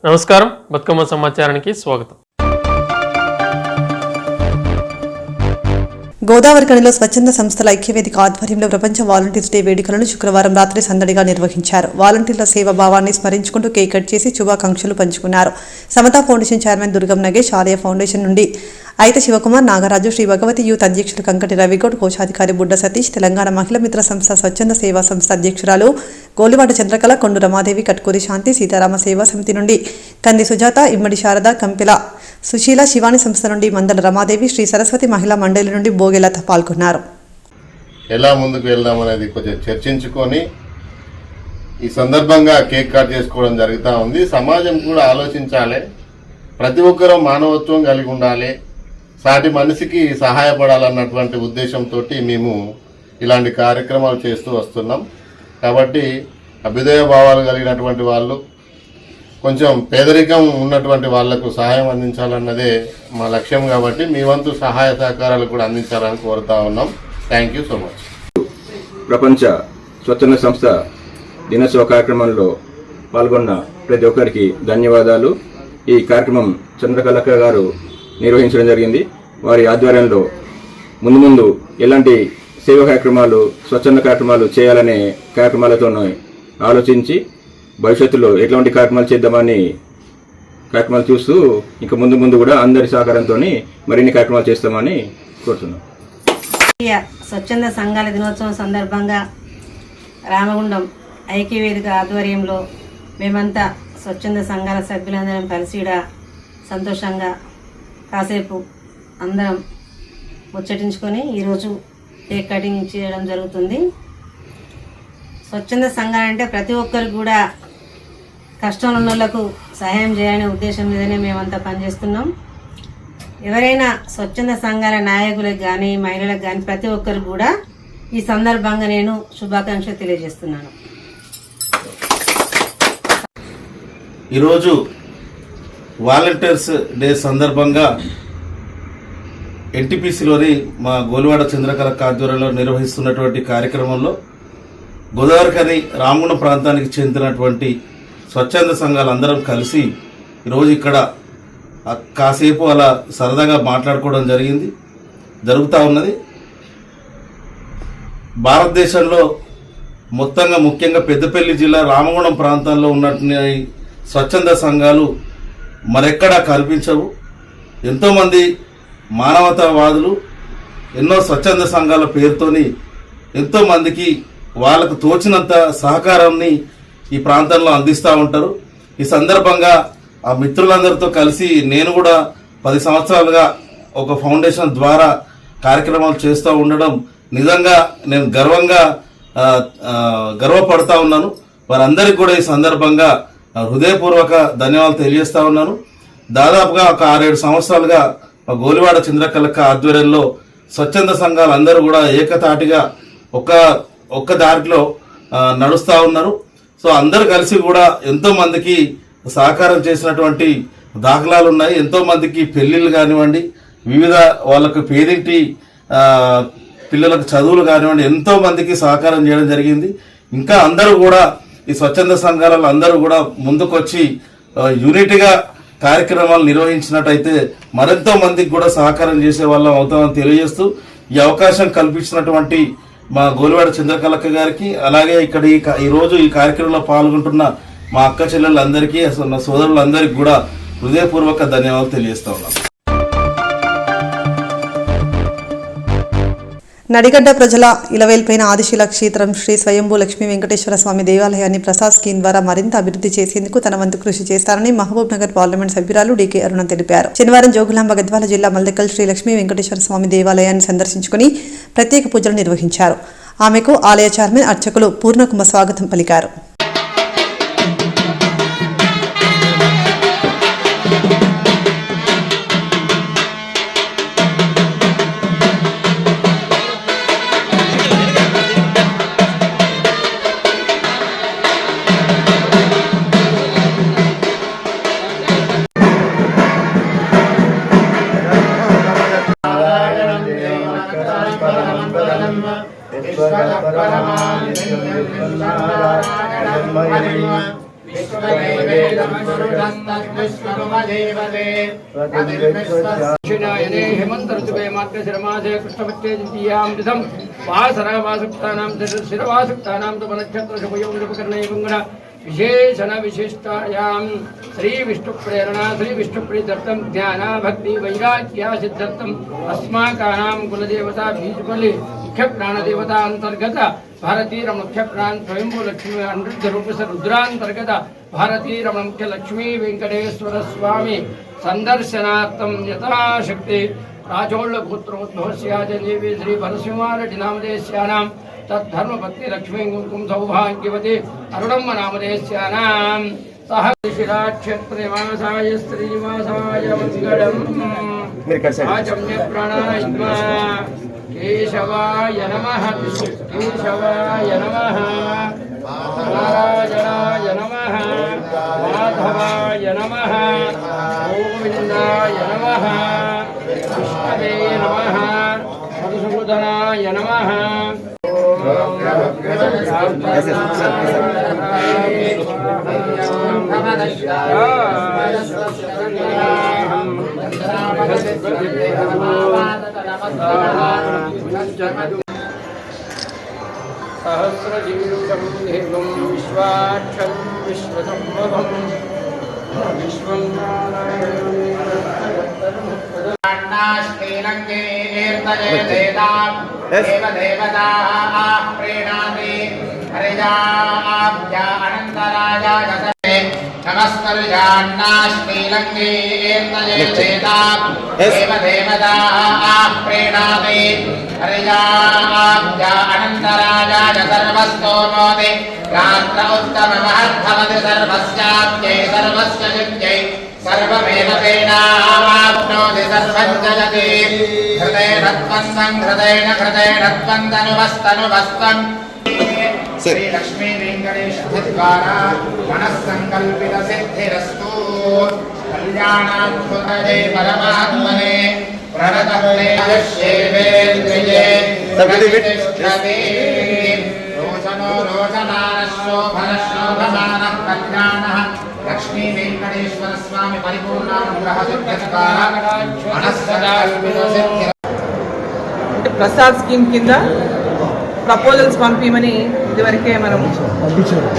నమస్కారం, బతుకమ్మ సమాచారానికి స్వాగతం. గోదావరి కనిలో స్వచ్ఛంద సంస్థల ఐక్యవేదిక ఆధ్వర్యంలో ప్రపంచ వాలంటీర్స్ డే వేడుకలను శుక్రవారం రాత్రి సందడిగా నిర్వహించారు. వాలంటీర్ల సేవ భావాన్ని స్మరించుకుంటూ కేక్ కట్ చేసి శుభాకాంక్షలు పంచుకున్నారు. సమతా ఫౌండేషన్ చైర్మన్ దుర్గం నగేష్, ఆలయ ఫౌండేషన్ నుండి అయిత శివకుమార్, నాగరాజు, శ్రీ భగవతి యూత్ అధ్యక్షులు కంకటి రవిగౌడ్, కోశాధికారి బుడ్డ సతీష్, తెలంగాణ మహిళా మిత్ర సంస్థ స్వచ్ఛంద సేవా సంస్థ అధ్యక్షురాలు గోలివాడ చంద్రకళ, కొండు రమాదేవి, కట్కూరి శాంతి, సీతారామ సేవా సమితి నుండి కంది సుజాత, ఇమ్మడి శారద, కంపిల సుశీల, శివాని సంస్థ నుండి మందల రమాదేవి, శ్రీ సరస్వతి మహిళా మండలి నుండి బోగెలత పాల్గొన్నారు. ఎలా ముందుకు వెళ్దాం అనేది కొంచెం చర్చించుకొని ఈ సందర్భంగా కేక్ కట్ చేసుకోవడం జరుగుతూ ఉంది. సమాజం కూడా ఆలోచించాలి, ప్రతి ఒక్కరూ మానవత్వం కలిగి ఉండాలి, సాటి మనిషికి సహాయపడాలన్నటువంటి ఉద్దేశంతో మేము ఇలాంటి కార్యక్రమాలు చేస్తూ వస్తున్నాం. కాబట్టి అభ్యుదయ భావాలు కలిగినటువంటి వాళ్ళు, కొంచెం పేదరికం ఉన్నటువంటి వాళ్లకు సహాయం అందించాలన్నదే మా లక్ష్యం. కాబట్టి మీ వంతు సహాయ సహకారాలు కూడా అందించాలని కోరుతా ఉన్నాం. Thank you so much. ప్రపంచ స్వచ్ఛంద సంస్థ దినోత్సవ కార్యక్రమంలో పాల్గొన్న ప్రతి ఒక్కరికి ధన్యవాదాలు. ఈ కార్యక్రమం చంద్రకళక్క గారు నిర్వహించడం జరిగింది. వారి ఆధ్వర్యంలో ముందు ఎలాంటి సేవా కార్యక్రమాలు, స్వచ్ఛంద కార్యక్రమాలు చేయాలనే కార్యక్రమాలతో ఆలోచించి భవిష్యత్తులో ఎట్లాంటి కార్యక్రమాలు చేద్దామని కార్యక్రమాలు చూస్తూ ఇంకా ముందు కూడా అందరి సహకారంతో మరిన్ని కార్యక్రమాలు చేస్తామని కోరుతున్నాం. స్వచ్ఛంద సంఘాల దినోత్సవం సందర్భంగా రామగుండం ఐక్యవేదిక ఆధ్వర్యంలో మేమంతా స్వచ్ఛంద సంఘాల సభ్యులందరం కలిసి సంతోషంగా కాసేపు అందరం ముచ్చటించుకొని ఈరోజు కేక్ కటింగ్ చేయడం జరుగుతుంది. స్వచ్ఛంద సంఘాలంటే ప్రతి ఒక్కరు కూడా కష్టంలో ఉన్న వాళ్ళకు సహాయం చేయాలనే ఉద్దేశం మీదనే మేమంతా పనిచేస్తున్నాం. ఎవరైనా స్వచ్ఛంద సంఘాల నాయకులకు కానీ మహిళలకు కానీ ప్రతి ఒక్కరు కూడా ఈ సందర్భంగా నేను శుభాకాంక్షలు తెలియజేస్తున్నాను. ఈరోజు వాలంటీర్స్ డే సందర్భంగా ఎన్టీపీసీలోని మా గోలివాడ చంద్రకళ ఆధ్వర్యంలో నిర్వహిస్తున్నటువంటి కార్యక్రమంలో గోదావరికని రామగుండం ప్రాంతానికి చెందినటువంటి స్వచ్ఛంద సంఘాలు అందరం కలిసి ఈరోజు ఇక్కడ కాసేపు అలా సరదాగా మాట్లాడుకోవడం జరుగుతూ ఉన్నది. భారతదేశంలో మొత్తంగా ముఖ్యంగా పెద్దపల్లి జిల్లా రామగుండం ప్రాంతంలో ఉన్నటువంటి స్వచ్ఛంద సంఘాలు మరెక్కడా కనిపించవు. ఎంతోమంది మానవతావాదులు ఎన్నో స్వచ్ఛంద సంఘాల పేరుతోని ఎంతోమందికి వాళ్ళకు తోచినంత సహకారాన్ని ఈ ప్రాంతంలో అందిస్తూ ఉంటారు. ఈ సందర్భంగా ఆ మిత్రులందరితో కలిసి నేను కూడా 10 సంవత్సరాలుగా ఒక ఫౌండేషన్ ద్వారా కార్యక్రమాలు చేస్తూ ఉండడం నిజంగా నేను గర్వపడతా ఉన్నాను. వారందరికీ కూడా ఈ సందర్భంగా హృదయపూర్వక ధన్యవాదాలు తెలియజేస్తా ఉన్నాను. దాదాపుగా ఒక 6-7 సంవత్సరాలుగా గోలివాడ చంద్రకళ ఆధ్వర్యంలో స్వచ్ఛంద సంఘాలు అందరూ కూడా ఏకతాటిగా ఒక్క దారిలో నడుస్తూ ఉన్నారు. సో అందరు కలిసి కూడా ఎంతో మందికి సహకారం చేసినటువంటి దాఖలాలు ఉన్నాయి. ఎంతో మందికి పెళ్లిళ్ళు కానివ్వండి, వివిధ వాళ్ళకు పేదింటి పిల్లలకు చదువులు కానివ్వండి, ఎంతో మందికి సహకారం చేయడం జరిగింది. ఇంకా అందరూ కూడా ఈ స్వచ్ఛంద సంఘాలలో అందరూ కూడా ముందుకొచ్చి యూనిట్గా కార్యక్రమాలు నిర్వహించినట్టయితే మరెంతో మందికి కూడా సహకారం చేసే వాళ్ళం అవుతామని తెలియజేస్తూ ఈ అవకాశం కల్పించినటువంటి మా గోలివాడ చంద్రకళక్క గారికి, అలాగే ఇక్కడ ఈరోజు ఈ కార్యక్రమంలో పాల్గొంటున్న మా అక్క చెల్లెళ్ళందరికీ, నా సోదరులందరికీ కూడా హృదయపూర్వక ధన్యవాదాలు తెలియజేస్తా ఉన్నాం. నడిగడ్డ ప్రజల ఇలవేల్పైన ఆదిశీల క్షేత్రం శ్రీ స్వయంభూ లక్ష్మీ వెంకటేశ్వర స్వామి దేవాలయాన్ని ప్రసాద్ స్కీమ్ ద్వారా మరింత అభివృద్ధి చేసేందుకు తన వంతు కృషి చేస్తారని మహబూబ్ నగర్ పార్లమెంట్ సభ్యురాలు డీకే అరుణ తెలిపారు. శనివారం జోగులాంబ గద్వాల జిల్లా మల్దకల్ శ్రీ లక్ష్మీ వెంకటేశ్వర స్వామి దేవాలయాన్ని సందర్శించుకుని ప్రత్యేక పూజలు నిర్వహించారు. ఆమెకు ఆలయ చైర్మన్ అర్చకులు పూర్ణకుమ స్వాగతం పలికారు. दक्षिणायने हेमंत ऋतुवे मार्गशिरमासे कृष्णपक्षे द्वितीयामृतम् वासरवासुक्तानां शिरवासुक्तानां तु नक्षत्र शुभयों शुभकर्णे मंगल विशेषण विशिष्टायां श्री विष्णु प्रेरणा श्री विष्णु प्रीत्यर्थं ज्ञान भक्ति वैराग्य सिद्धर्थम् अस्माकानां कुलदेवता बीजबली मुख्य प्राणदेवता अंतर्गत भारतीय रमण मुख्य प्राण स्वयंभू लक्ष्मी अनिरुद्ध रूप से रुद्रांतर्गत भारतीय रमण मुख्य लक्ष्मी वेंकटेश्वर स्वामी संदर्शनार्थं यथाशक्ति राजोल्ल पुत्रोद्भवस्याजदेवी श्री भरसिंहारेड्डी नामधेयस्यानां तद्धर्मपत्नी लक्ष्मी कुंकुम सौभाग्यवती अरुणम्म नामधेयस्यानां सह शिराक्षेत्रनिवासाय श्रीनिवासाय मंगलम् आचम्य प्राणायाम केशवाय नमः केशवाय नमः नारायणाय नमः माधवाय नमः गोविन्दाय नमः विष्णवे नमः मधुसूदनाय नमः सहस्रजीवितं देवं विश्वाक्षं विश्वसंभवम् विश्वं सर्वमेव तेनाप्नोति सर्वं जयति हृदयेन त्वं हृदयेन त्वं तनुवस्तनुवस्तं श्री लक्ष्मी वेंकटेश द्वारा मनस्संकल्पित सिद्धिरस्तु कल्याणात्मने परमात्मने प्रणतते आयुष्येवेन्द्रिये प्रतिष्ठते रोचनो रोचनाशोभनशोभमानः कल्याणः लक्ष्मी वेंकटेश्वर स्वामी परिपूर्णानुग्रह सिद्धिद्वारा मनस्संकल्पित सिद्धि ప్రసాద్ స్కీమ్ కింద ప్రపోజల్స్ పంపించమని ఇదివరకే మనం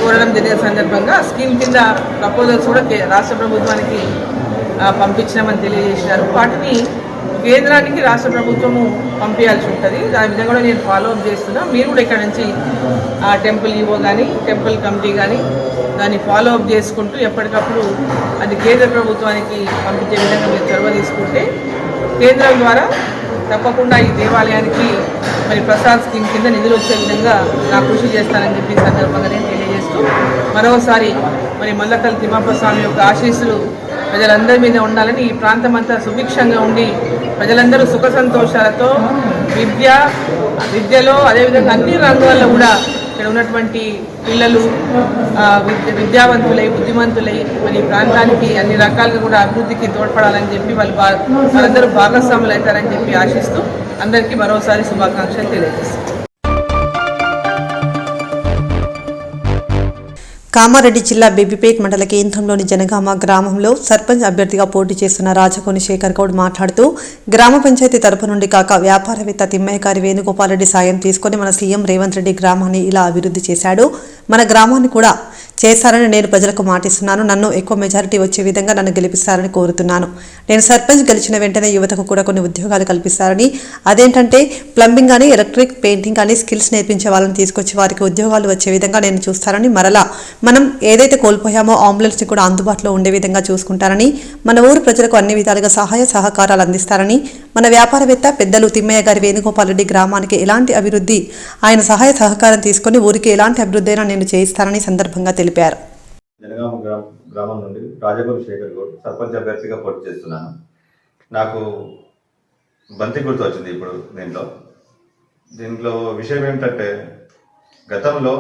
కోరడం జరిగిన సందర్భంగా స్కీమ్ కింద ప్రపోజల్స్ కూడా రాష్ట్ర ప్రభుత్వానికి పంపించినామని తెలియజేసినారు. వాటిని కేంద్రానికి రాష్ట్ర ప్రభుత్వము పంపించాల్సి ఉంటుంది. దాని విధంగా కూడా నేను ఫాలో అప్ చేస్తున్నా. మీరు కూడా ఇక్కడ నుంచి టెంపుల్ ఈవో కానీ టెంపుల్ కమిటీ కానీ దాన్ని ఫాలో అప్ చేసుకుంటూ ఎప్పటికప్పుడు అది కేంద్ర ప్రభుత్వానికి పంపించే విధంగా మీరు చొరవ తీసుకుంటే కేంద్రం ద్వారా తప్పకుండా ఈ దేవాలయానికి మరి ప్రసాద్ స్కీమ్ కింద నిధులు వచ్చే విధంగా నా కృషి చేస్తానని చెప్పి సందర్భంగా నేను తెలియజేస్తూ మరోసారి మరి మల్లకల్ తిమ్మప్ప స్వామి యొక్క ఆశీస్సులు ప్రజలందరి మీద ఉండాలని, ఈ ప్రాంతం అంతా సుభిక్షంగా ఉండి ప్రజలందరూ సుఖ సంతోషాలతో విద్యలో అదేవిధంగా అన్ని రంగాల్లో కూడా ఇక్కడ ఉన్నటువంటి పిల్లలు విద్యావంతులై బుద్ధిమంతులై మరి ప్రాంతానికి అన్ని రకాలుగా కూడా అభివృద్ధికి తోడ్పడాలని చెప్పి వాళ్ళందరూ భాగస్వాములు అవుతారని చెప్పి ఆశిస్తూ అందరికీ మరోసారి శుభాకాంక్షలు తెలియజేస్తాను. కామారెడ్డి జిల్లా బేబీపేట్ మండల కేంద్రంలోని జనగామ గ్రామంలో సర్పంచ్ అభ్యర్థిగా పోటీ చేస్తున్న రాజకోని శేఖర్ గౌడ్ మాట్లాడుతూ గ్రామ పంచాయతీ తరపు నుండి కాక వ్యాపారవేత్త తిమ్మయ్య గారి వేణుగోపాల్ రెడ్డి సాయం తీసుకుని మన సీఎం రేవంత్ రెడ్డి గ్రామాన్ని ఇలా అభివృద్ధి చేశాడు. మన గ్రామాన్ని కూడా చేశారని నేను ప్రజలకు మాటిస్తున్నాను. నన్ను ఎక్కువ మెజారిటీ వచ్చే విధంగా నన్ను గెలిపిస్తారని కోరుతున్నాను. నేను సర్పంచ్ గెలిచిన వెంటనే యువతకు కూడా కొన్ని ఉద్యోగాలు కల్పిస్తారని, అదేంటంటే ప్లంబింగ్ కానీ ఎలక్ట్రిక్ పెయింటింగ్ కానీ స్కిల్స్ నేర్పించే వాళ్ళని తీసుకొచ్చి వారికి ఉద్యోగాలు వచ్చే విధంగా నేను చూస్తారని, మరలా మనం ఏదైతే కోల్పోయామో అంబులెన్స్ని కూడా అందుబాటులో ఉండే విధంగా చూసుకుంటారని, మన ఊరు ప్రజలకు అన్ని విధాలుగా సహాయ సహకారాలు అందిస్తారని, మన వ్యాపారవేత్త పెద్దలు తిమ్మయ్య గారి వేణుగోపాల్ రెడ్డి గ్రామానికి ఎలాంటి అభివృద్ధి ఆయన సహాయ సహకారం తీసుకొని ఊరికి ఎలాంటి అభివృద్ధి అయినా నేను చేయిస్తానని సందర్భంగా తెలిపారు. జనగామ గ్రామం నుండి రాజకోని శేఖర్ గౌడ్ సర్పంచ్ అభ్యర్థిగా పోటీ చేస్తున్నాను. నాకు బంతి గుర్తు వచ్చింది ఇప్పుడు దీంట్లో విషయం ఏమిటంటే, గతంలో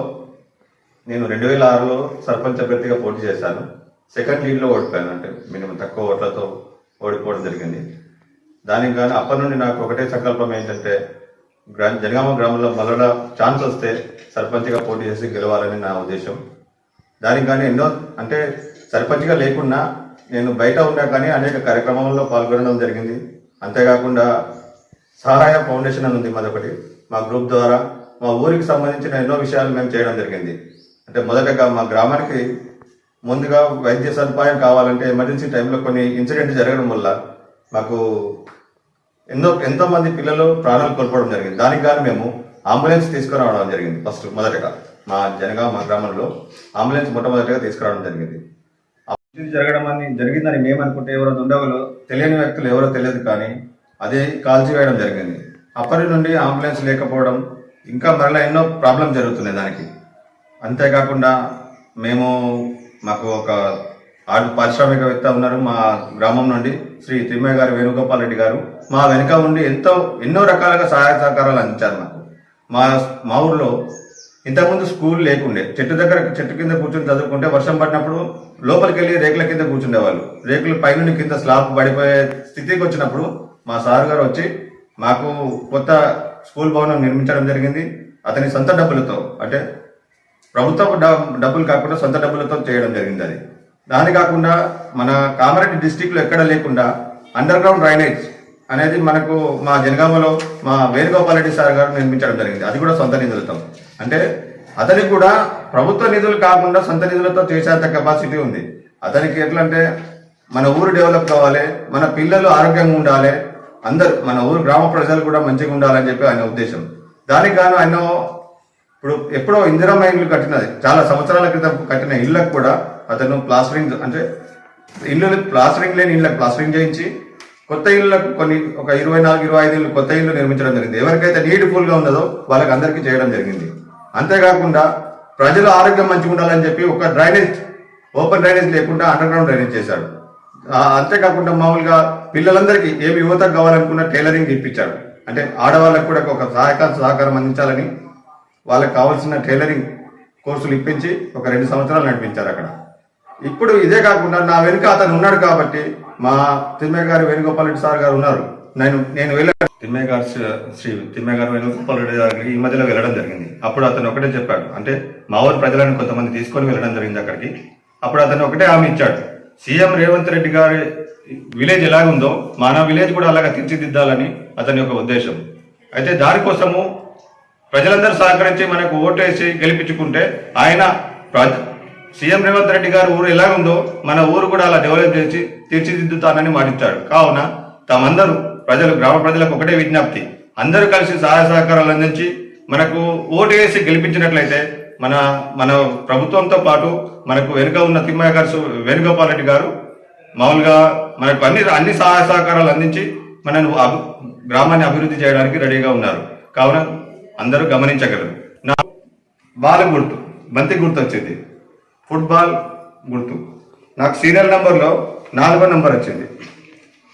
నేను 2006లో సర్పంచ్ అభ్యర్థిగా పోటీ చేశాను. సెకండ్ లీడ్లో ఓడిపోయాను, అంటే మినిమం తక్కువ ఓట్లతో ఓడిపోవడం జరిగింది. దానికి కానీ అప్పటి నుండి నాకు ఒకటే సంకల్పం ఏంటంటే, జనగామ గ్రామంలో మళ్ళా ఛాన్స్ వస్తే సర్పంచ్గా పోటీ చేసి గెలవాలని నా ఉద్దేశం. దానికి కానీ ఎన్నో అంటే సర్పంచ్గా లేకున్నా నేను బయట ఉన్నా కానీ అనేక కార్యక్రమాల్లో పాల్గొనడం జరిగింది. అంతేకాకుండా సహాయ ఫౌండేషన్ అని ఉంది మాదొకటి, మా గ్రూప్ ద్వారా మా ఊరికి సంబంధించిన ఎన్నో విషయాలు మేము చేయడం జరిగింది. అంటే మొదటగా మా గ్రామానికి ముందుగా వైద్య సదుపాయం కావాలంటే ఎమర్జెన్సీ టైంలో కొన్ని ఇన్సిడెంట్ జరగడం వల్ల మాకు ఎంతో మంది పిల్లలు ప్రాణాలు కోల్పోవడం జరిగింది. దానికి కానీ మేము అంబులెన్స్ తీసుకురావడం జరిగింది. మొదటగా మా గ్రామంలో అంబులెన్స్ మొట్టమొదటిగా తీసుకురావడం జరిగింది. జరిగిందని మేము అనుకుంటే ఎవరో దుండగులు తెలియని వ్యక్తులు ఎవరో తెలియదు కానీ అదే కాల్చివేయడం జరిగింది. అప్పటి నుండి అంబులెన్స్ లేకపోవడం ఇంకా మరలా ఎన్నో ప్రాబ్లం జరుగుతున్నాయి దానికి. అంతేకాకుండా మాకు ఒక పారిశ్రామికవేత్త ఉన్నారు మా గ్రామం నుండి, శ్రీ తిమ్మయ్య గారు వేణుగోపాల్ రెడ్డి గారు. మా వెనుక ఉండి ఎన్నో రకాలుగా సహాయ సహకారాలు అందించారు మాకు. మా ఊర్లో ఇంతకుముందు స్కూల్ లేకుండే, చెట్టు కింద కూర్చొని చదువుకుంటే వర్షం పడినప్పుడు లోపలికి వెళ్ళి రేకుల కింద కూర్చుండేవాళ్ళు. రేకులు పైనుండి కింద స్లాబ్ పడిపోయే స్థితికి వచ్చినప్పుడు మా సార్ గారు వచ్చి మాకు కొత్త స్కూల్ భవనం నిర్మించడం జరిగింది. అతని సొంత డబ్బులతో, అంటే ప్రభుత్వ డబ్బులు కాకుండా సొంత డబ్బులతో చేయడం జరిగింది. అది దాని కాకుండా మన కామారెడ్డి డిస్టిక్ లో ఎక్కడ లేకుండా అండర్ గ్రౌండ్ డ్రైనేజ్ అనేది మనకు మా జనగామలో మా వేణుగోపాల్ రెడ్డి సార్ గారు నిర్మించడం జరిగింది. అది కూడా సొంత నిధులతో. అంటే అతనికి కూడా ప్రభుత్వ నిధులు కాకుండా సొంత నిధులతో చేసేంత కెపాసిటీ ఉంది. అతనికి ఎట్లా అంటే మన ఊరు డెవలప్ కావాలి, మన పిల్లలు ఆరోగ్యంగా ఉండాలి, అందరు మన ఊరు గ్రామ ప్రజలు కూడా మంచిగా ఉండాలని చెప్పి ఆయన ఉద్దేశం. దానికి గాను ఆయన ఎప్పుడో ఇందిరమ్మ ఇల్లు కట్టినది, చాలా సంవత్సరాల క్రితం కట్టిన ఇళ్ళకు కూడా అతను ప్లాస్టరింగ్, అంటే ప్లాస్టరింగ్ లేని ఇళ్ళకి ప్లాస్టరింగ్ చేయించి కొత్త ఇళ్ళకు ఒక 24-25 ఇళ్ళు కొత్త ఇళ్ళు నిర్మించడం జరిగింది. ఎవరికైతే నీడ్ఫుల్ గా ఉన్నదో వాళ్ళకి అందరికీ చేయడం జరిగింది. అంతేకాకుండా ప్రజలు ఆరోగ్యం మంచిగా ఉండాలని చెప్పి ఒక డ్రైనేజ్, ఓపెన్ డ్రైనేజ్ లేకుండా అండర్ గ్రౌండ్ డ్రైనేజ్ చేశాడు. అంతేకాకుండా మామూలుగా పిల్లలందరికీ ఏమి యువతకు కావాలనుకున్న టైలరింగ్ ఇప్పించాడు. అంటే ఆడవాళ్ళకు కూడా ఒక సహకారం అందించాలని వాళ్ళకి కావాల్సిన టైలరింగ్ కోర్సులు ఇప్పించి ఒక 2 సంవత్సరాలు నడిపించారు అక్కడ. ఇప్పుడు ఇదే కాకుండా నా వెనుక అతను ఉన్నాడు కాబట్టి మా తిమ్మయ్య గారు వేణుగోపాల్ రెడ్డి సార్ గారు ఉన్నారు. నేను వెళ్ళాను శ్రీ తిమ్మయ్య గారు వేణుగోపాల్ రెడ్డి గారికి ఈ మధ్యలో వెళ్ళడం జరిగింది. అప్పుడు అతను ఒకటే చెప్పాడు, అంటే మా ఊరు ప్రజలను కొంతమంది తీసుకొని వెళ్ళడం జరిగింది అక్కడికి. అప్పుడు అతను ఒకటే హామీ ఇచ్చాడు, సీఎం రేవంత్ రెడ్డి గారి విలేజ్ ఎలాగుందో మన విలేజ్ కూడా అలాగా తీర్చిదిద్దాలని అతని యొక్క ఉద్దేశం. అయితే దానికోసము ప్రజలందరూ సహకరించి మనకు ఓటేసి గెలిపించుకుంటే ఆయన సీఎం రేవంత్ రెడ్డి గారు ఊరు ఎలాగుందో మన ఊరు కూడా అలా డెవలప్ చేసి తీర్చిదిద్దుతానని మాటిచ్చాడు. కావున తమందరూ గ్రామ ప్రజలకు ఒకటే విజ్ఞప్తి, అందరూ కలిసి సహాయ సహకారాలు అందించి మనకు ఓటు వేసి గెలిపించినట్లయితే మన ప్రభుత్వంతో పాటు మనకు వెనుక ఉన్న తిమ్మయ్య గారు వేణుగోపాల్ రెడ్డి గారు మామూలుగా మనకు అన్ని సహాయ సహకారాలు అందించి మనను గ్రామాన్ని అభివృద్ధి చేయడానికి రెడీగా ఉన్నారు. కావున అందరూ గమనించగలరు. నా బాల్ గుర్తు, బంతి గుర్తు వచ్చింది, ఫుట్బాల్ గుర్తు. నాకు సీరియల్ నంబర్లో 4వ నంబర్ వచ్చింది,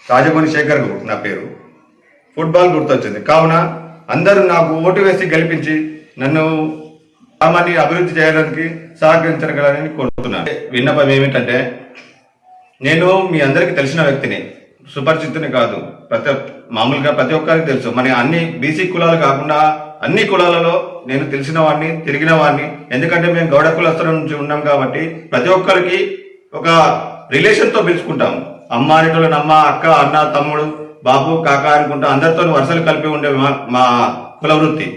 రాజగోని శేఖర్ గౌడ్ నా పేరు. ఫుట్బాల్ గుర్తు వచ్చింది. కావున అందరూ నాకు ఓటు వేసి గెలిపించి నన్ను గ్రామాన్ని అభివృద్ధి చేయడానికి సహకరించగలని కోరుతున్నాను. విన్నపం ఏమిటంటే, నేను మీ అందరికీ తెలిసిన వ్యక్తిని, సుపరిచితుని కాదు. మామూలుగా ప్రతి ఒక్కరికి తెలుసు. మన అన్ని బీసీ కులాలు కాకుండా అన్ని కులాలలో నేను తెలిసిన వాడిని, తిరిగిన వాడిని. ఎందుకంటే మేము గౌడ కులస్తుల నుంచి ఉన్నాం కాబట్టి ప్రతి ఒక్కరికి ఒక రిలేషన్ తో పిలుచుకుంటాము. అమ్మ అనేటోళ్ళని అమ్మ, అక్క, అన్న, తమ్ముడు, బాబు, కాక అనుకుంటా అందరితో వరుసలు కలిపి ఉండే మా కుల వృత్తి.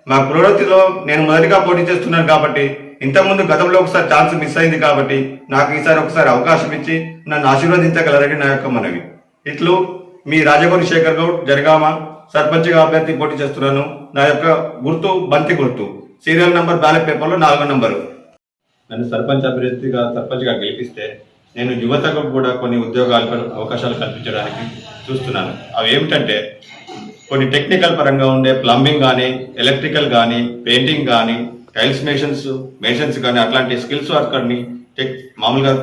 మా కుల వృత్తిలో నేను మొదటిగా పోటీ చేస్తున్నాను కాబట్టి, ఇంతకుముందు గతంలో ఒకసారి ఛాన్స్ మిస్ అయింది కాబట్టి నాకు ఈసారి ఒకసారి అవకాశం ఇచ్చి నన్ను ఆశీర్వదించగలరని నా యొక్క మనవి. ఇట్లు మీ రాజగోని శేఖర్ గౌడ్, జరగామ సర్పంచ్గా అభ్యర్థి పోటీ చేస్తున్నాను. నా యొక్క గుర్తు బంతి గుర్తు, సీరియల్ నంబర్ బ్యాలెట్ పేపర్లో 4వ నంబరు. నన్ను సర్పంచ్గా గెలిపిస్తే నేను యువతకు కూడా కొన్ని అవకాశాలు కల్పించడానికి చూస్తున్నాను. అవి ఏమిటంటే, కొన్ని టెక్నికల్ పరంగా ఉండే ప్లంబింగ్ కానీ, ఎలక్ట్రికల్ కానీ, పెయింటింగ్ కానీ, టైల్స్ మేషన్స్ కానీ అట్లాంటి స్కిల్స్ వర్కర్ని మామూలుగా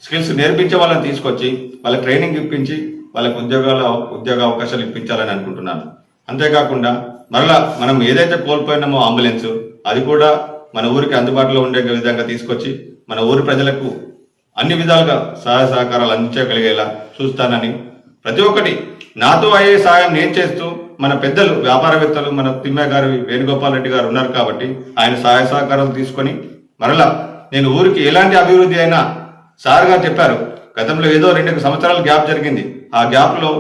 స్కిల్స్ నేర్పించే వాళ్ళని తీసుకొచ్చి వాళ్ళకి ట్రైనింగ్ ఇప్పించి వాళ్ళకి ఉద్యోగ అవకాశాలు ఇప్పించాలని అనుకుంటున్నాను. అంతేకాకుండా మరలా మనం ఏదైతే కోల్పోయినామో అంబులెన్స్, అది కూడా మన ఊరికి అందుబాటులో ఉండే విధంగా తీసుకొచ్చి మన ఊరి ప్రజలకు అన్ని విధాలుగా సహాయ సహకారాలు అందించగలిగేలా చూస్తానని, ప్రతి ఒక్కటి నాతో అయ్యే సాయం నేను చేస్తూ, మన పెద్దలు వ్యాపారవేత్తలు మన తిమ్మయ్య గారు వేణుగోపాల్ రెడ్డి గారు ఉన్నారు కాబట్టి ఆయన సహాయ సహకారాలు తీసుకొని మరలా నేను ఊరికి ఎలాంటి అభివృద్ధి అయినా సార్ గారు చెప్పారు. గతంలో ఏదో 2 సంవత్సరాల గ్యాప్ జరిగింది. ఆ గ్యాప్లో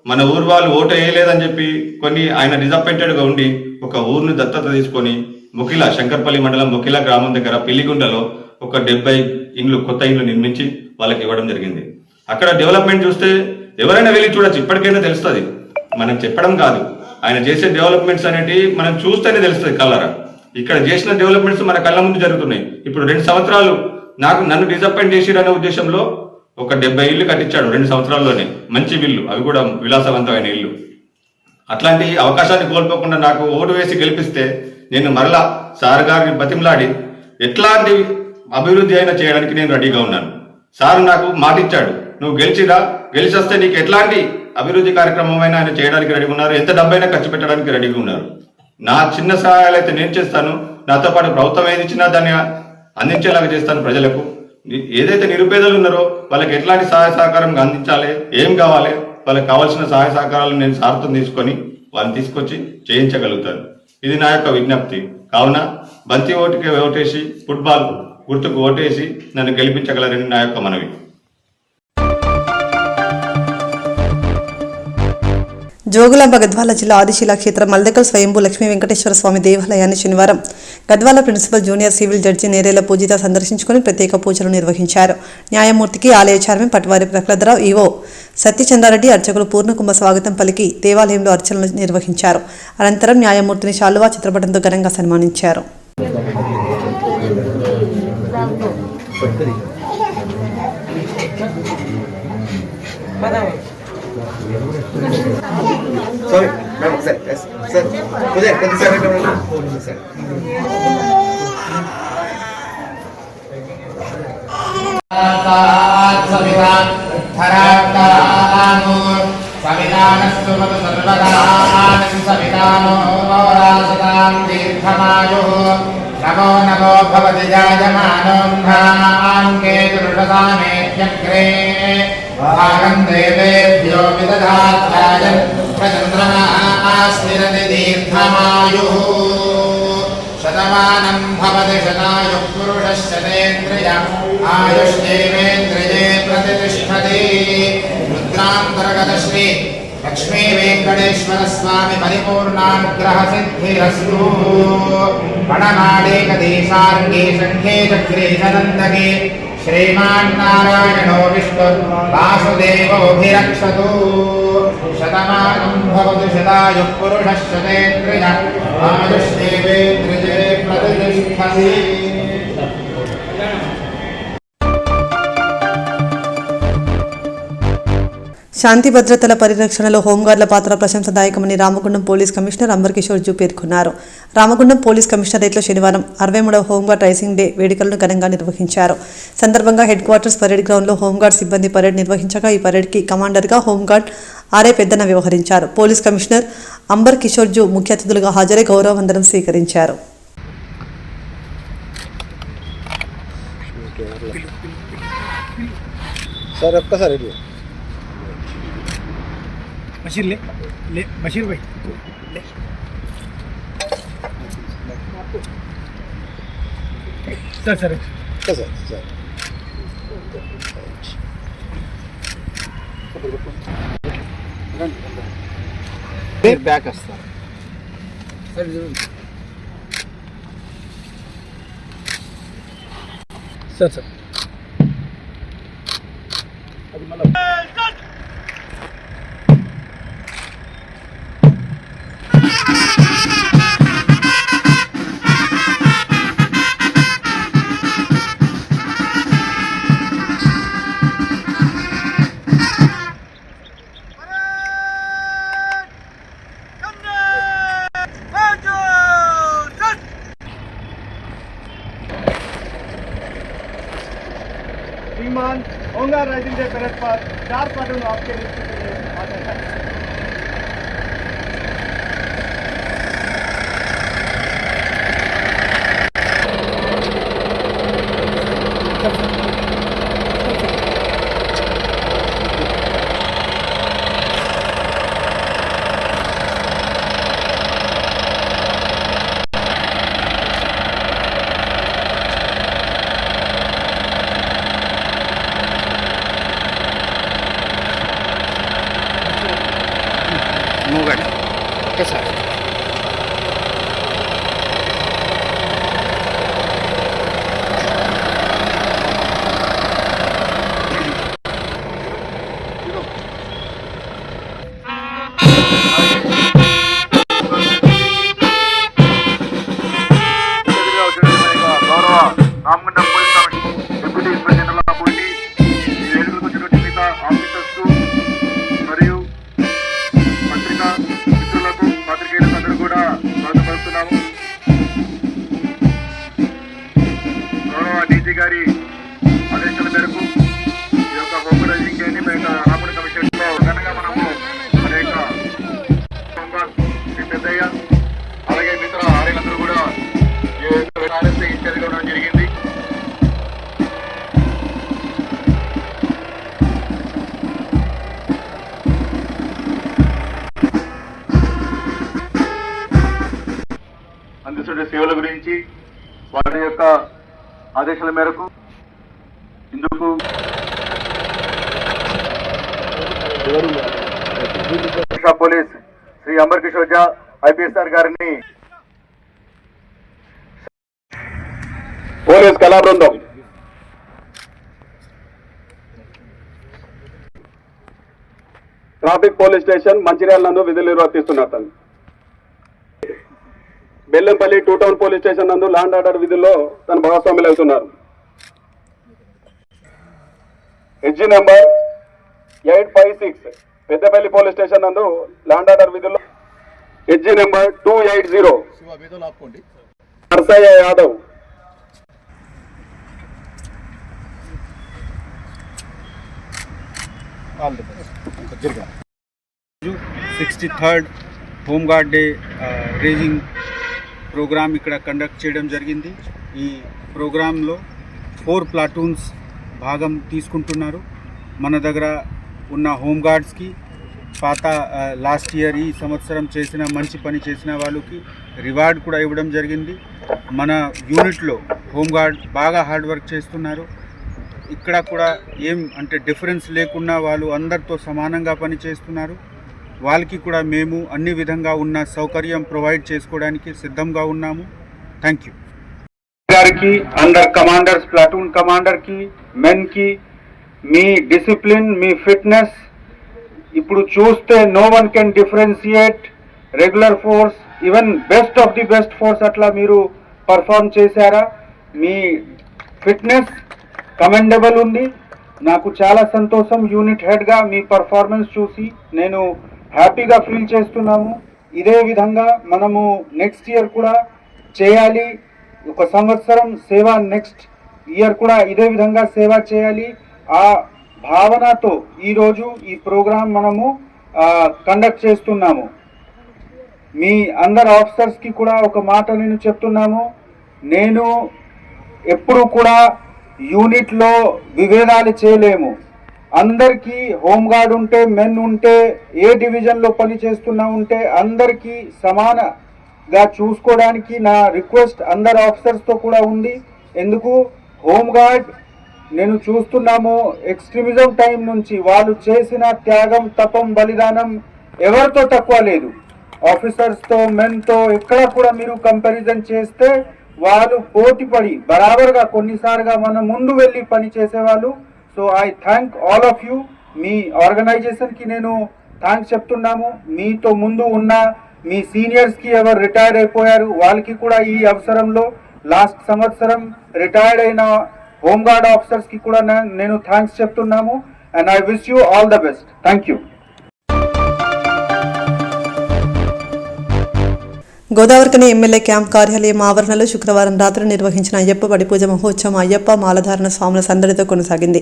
మన ఊరు వాళ్ళు ఓటు వేయలేదని చెప్పి కొన్ని ఆయన డిసప్పాయింటెడ్గా ఉండి ఒక ఊరిని దత్తత తీసుకొని ముకిల శంకర్పల్లి మండలం ముకిల గ్రామం దగ్గర పిల్లిగుండలో ఒక 70 ఇండ్లు కొత్త ఇండ్లు నిర్మించి వాళ్ళకి ఇవ్వడం జరిగింది. అక్కడ డెవలప్మెంట్ చూస్తే ఎవరైనా వెళ్ళి చూడొచ్చు, ఇప్పటికైనా తెలుస్తుంది. మనం చెప్పడం కాదు, ఆయన చేసే డెవలప్మెంట్స్ అనేవి మనం చూస్తేనే తెలుస్తుంది కళ్ళరా. ఇక్కడ చేసిన డెవలప్మెంట్స్ మన కళ్ళ ముందు జరుగుతున్నాయి. ఇప్పుడు 2 సంవత్సరాలు నన్ను డిసప్పాయింట్ చేసిరనే ఉద్దేశంలో ఒక 70 ఇల్లు కట్టించాడు 2 సంవత్సరాల్లోనే. మంచి ఇల్లు, అవి కూడా విలాసవంతమైన ఇల్లు. అట్లాంటి అవకాశాన్ని కోల్పోకుండా నాకు ఓటు వేసి గెలిపిస్తే నేను మరలా సార్ గారిని బతిమలాడి ఎట్లాంటి అభివృద్ధి అయినా చేయడానికి నేను రెడీగా ఉన్నాను. సార్ నాకు మాట ఇచ్చాడు, నువ్వు గెలిచొస్తే నీకు ఎట్లాంటి అభివృద్ధి కార్యక్రమం అయినా ఆయన చేయడానికి రెడీగా ఉన్నారు, ఎంత డబ్బైనా ఖర్చు పెట్టడానికి రెడీగా ఉన్నారు. నా చిన్న సహాయాలు అయితే నేను చేస్తాను, నాతో పాటు ప్రభుత్వం ఏది ఇచ్చినా దాన్ని అందించేలాగా చేస్తాను ప్రజలకు. ఏదైతే నిరుపేదలు ఉన్నారో వాళ్ళకి ఎట్లాంటి సహాయ సహకారం అందించాలి, ఏం కావాలి, వాళ్ళకి కావాల్సిన సహాయ సహకారాలను నేను సార్తో తీసుకొని వాళ్ళని తీసుకొచ్చి చేయించగలుగుతాను. ఇది నా యొక్క విజ్ఞప్తి. కావున బంతి ఓటుకి ఓటేసి ఫుట్బాల్ గుర్తుకు ఓటేసి నన్ను గెలిపించగలరని నా యొక్క మనవి. జోగులాంబ గద్వాల జిల్లా ఆదిశిలా క్షేత్రం మల్దకల్ స్వయంభూ లక్ష్మీ వెంకటేశ్వర స్వామి దేవాలయాన్ని శనివారం Gadwal principal junior civil judge Nerella Poojitha సందర్శించుకుని ప్రత్యేక పూజలు నిర్వహించారు. న్యాయమూర్తికి ఆలయ చైర్మన్ పట్వారి ప్రహ్లాదరావు, ఈవో సత్యచంద్రారెడ్డి, అర్చకులు పూర్ణకుంభ స్వాగతం పలికి దేవాలయంలో అర్చనలు నిర్వహించారు. అనంతరం న్యాయమూర్తిని శాలువా చిత్రపటంతో ఘనంగా సన్మానించారు. నమో నమో భవతి జాయమానోన్ధాంకే దృఢసామేత్యగ్రే భాగం దేవేభ్యో విదధాత్యాయ చంద్రమాస్తిరతి దీర్ఘమాయుః శతమానం భవతి శతాయుః పురుషः శతేంద్రియ ఆయుష్యేవేంద్రియే ప్రతిష్ఠతి. రుద్రాంతర్గత శ్రీ లక్ష్మీ వెంకటేశ్వర స్వామి పరిపూర్ణానుగ్రహ సిద్ధిరస్తు. పణమాడేకదేశాంగే సంఖ్యే చక్రే చనందకే శ్రీమాన్నారాయణో విష్ణు వాసుదేవోభిరక్షతు. శతమానం భవతు శతాయుః పురుషः శతేంద్రియ ఆయుష్యేవేంద్రియే ప్రతిష్ఠతి. శాంతి భద్రతల పరిరక్షణలో హోంగార్డుల పాత్ర ప్రశంసదాయకమని రామగుండం పోలీస్ కమిషనర్ అంబర్ కిషోర్ జూ పేర్కొన్నారు. రామగుండం పోలీస్ కమిషనరేట్లో శనివారం 63వ హోంగార్డ్ రైసింగ్ డే వేడుకలను ఘనంగా నిర్వహించారు. సందర్భంగా హెడ్ క్వార్టర్స్ పరేడ్ గ్రౌండ్లో హోంగార్డ్ సిబ్బంది పరేడ్ నిర్వహించగా ఈ పరేడ్కి కమాండర్గా హోంగార్డ్ ఆర్ఐ పెద్దన వ్యవహరించారు. పోలీస్ కమిషనర్ అంబర్ కిషోర్ జూ ముఖ్య అతిథులుగా హాజరై గౌరవ వందనం స్వీకరించారు. मशीर ले मशीर भाई ले sir sir sir sir back असता सर सर सर अभी मतलब श्रीमान होंगार्ड राइजिंग डे परेड पर 4 प्लाटून आपके लिस्ट के लिए आते हैं. Okay sir. Ramagundam police commissioner deputy inspector general ఉండి ఈ వేడుకలకు వచ్చినటువంటి మిగతా ఆఫీసర్స్ మరియు పత్రికా మిత్రులకు పాత్రికేయులకు అందరూ కూడా స్వాగతపరుస్తున్నాము. గౌరవ డీజీ గారి ఆదేశాల మేరకు ఈ యొక్క హోమరైజింగ్ ని రామగుండం కమిషనర్లో ఘనంగా మనము మన యొక్క శ్రీ పెద్దయ్య అలాగే మిత్ర ఆర్యలందరూ కూడా ఇన్ఛార్జ్గా ఉండడం జరిగింది. అందిస్తున్న సేవల గురించి వారి యొక్క ఆదేశాల మేరకు ఇందుకు పోలీస్ శ్రీ అమర్ కిషోర్ ఝా ఐపీఎస్ఆర్ గారిని పోలీస్ కళా బృందం ట్రాఫిక్ పోలీస్ స్టేషన్ మంచిర్యాల నందు విధులు నిర్వర్తిస్తున్నారు. బెల్లంపల్లి 2 టౌన్ పోలీస్ స్టేషన్ నందు ల్యాండ్ ఆర్డర్ విధుల్లో తన భాగస్వాములు అవుతున్నారు. HG number 856 Peddapalli police station నందు ల్యాండ్ ఆర్డర్ విధుల్లో HG number 280 Narsaiah Yadav 63rd home guard day raising programme ఇక్కడ కండక్ట్ చేయడం జరిగింది. ఈ ప్రోగ్రాంలో 4 ప్లాటూన్స్ భాగం తీసుకుంటున్నారు. మన దగ్గర ఉన్న హోంగార్డ్స్కి పాత లాస్ట్ ఇయర్ ఈ సంవత్సరం చేసిన మంచి పని చేసిన వాళ్ళకి రివార్డ్ కూడా ఇవ్వడం జరిగింది. మన యూనిట్లో హోంగార్డ్ బాగా హార్డ్ వర్క్ చేస్తున్నారు. ఇక్కడ కూడా ఏం అంటే డిఫరెన్స్ లేకుండా వాళ్ళు అందరితో సమానంగా పని చేస్తున్నారు. వాళ్ళకి కూడా మేము అన్ని విధంగా ఉన్న సౌకర్యం ప్రొవైడ్ చేసుకోవడానికి సిద్ధంగా ఉన్నాము. థ్యాంక్ యూ గారికి, అండర్ కమాండర్స్, ప్లాటూన్ కమాండర్కి, మెన్కి మీ డిసిప్లిన్, మీ ఫిట్నెస్ ఇప్పుడు చూస్తే no one can differentiate regular force, even best of the best force అట్లా మీరు పర్ఫామ్ చేశారా. మీ ఫిట్నెస్ కమెండబుల్ ఉంది. నాకు చాలా సంతోషం యూనిట్ హెడ్గా మీ పర్ఫార్మెన్స్ చూసి నేను హ్యాపీగా ఫీల్ చేస్తున్నాము. ఇదే విధంగా మనము నెక్స్ట్ ఇయర్ కూడా చేయాలి. ఒక సంవత్సరం సేవ, నెక్స్ట్ ఇయర్ కూడా ఇదే విధంగా సేవ చేయాలి. ఆ భావనతో ఈరోజు ఈ ప్రోగ్రాం మనము కండక్ట్ చేస్తున్నాము. మీ అందరు ఆఫీసర్స్కి కూడా ఒక మాట నేను చెప్తున్నాము. నేను ఎప్పుడు కూడా యూనిట్లో విభేదాలు చేయలేము. అందరికీ హోంగార్డ్ ఉంటే, మెన్ ఉంటే, ఏ డివిజన్లో పని చేస్తున్నా ఉంటే అందరికీ సమానంగా చూసుకోవడానికి నా రిక్వెస్ట్ అందరు ఆఫీసర్స్తో కూడా ఉంది. ఎందుకు హోంగార్డ్ నేను చూస్తున్నాము ఎక్స్ట్రీమిజం టైం నుంచి వాళ్ళు చేసిన త్యాగం, తపం, బలిదానం ఎవరితో తక్కువ లేదు. ఆఫీసర్స్తో, మెన్తో ఎక్కడ కూడా మీరు కంపారిజన్ చేస్తే వాళ్ళు పోటీపడి బరాబర్గా కొన్నిసార్లుగా మనం ముందు వెళ్ళి పని చేసేవాళ్ళు. So I thank all of you. మీ ఆర్గనైజేషన్కి నేను థ్యాంక్స్ చెప్తున్నాము. మీతో ముందు ఉన్న మీ సీనియర్స్కి ఎవరు రిటైర్డ్ అయిపోయారు వాళ్ళకి కూడా ఈ అవసరంలో లాస్ట్ సంవత్సరం రిటైర్డ్ అయిన హోంగార్డ్ ఆఫీసర్స్కి కూడా నేను థ్యాంక్స్ చెప్తున్నాము. And I wish you all the best. Thank you. Godavarikhani MLA camp కార్యాలయం ఆవరణలో శుక్రవారం రాత్రి నిర్వహించిన అయ్యప్ప బడి పూజ మహోత్సవం అయ్యప్ప మాలధారణ స్వాముల సందడితో కొనసాగింది.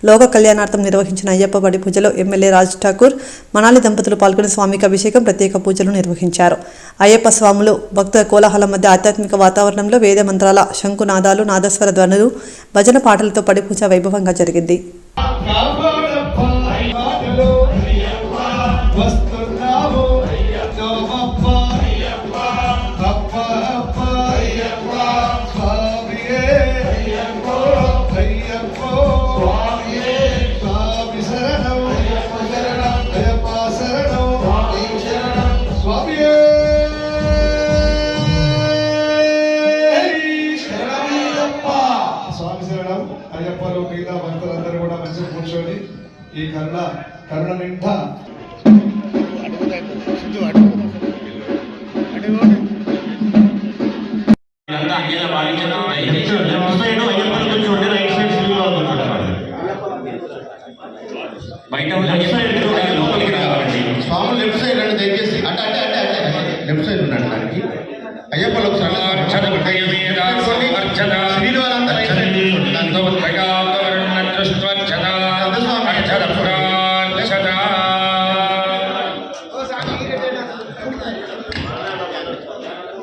లోక కళ్యాణార్థం నిర్వహించిన అయ్యప్ప బడి పూజలో ఎమ్మెల్యే రాజ్ ఠాకూర్, మనాలి దంపతులు పాల్గొని స్వామికి అభిషేకం, ప్రత్యేక పూజలు నిర్వహించారు. అయ్యప్ప స్వాములు భక్తుల కోలాహలం మధ్య ఆధ్యాత్మిక వాతావరణంలో వేద మంత్రాల శంకునాదాలు, నాదస్వర ధ్వనులు, భజన పాటలతో బడి పూజ వైభవంగా జరిగింది. స్వామియే స్వామి శరణం అయ్యప్పలు మిగతా భక్తులందరూ కూడా మంచిగా కూర్చొని ఈ కరుణ నిండా స్వామి లెఫ్ట్ సైడ్ అండి దయచేసి అంటే లెఫ్ట్ సైడ్ ఉన్నాడు దానికి అయ్యప్పలు ఒకసారి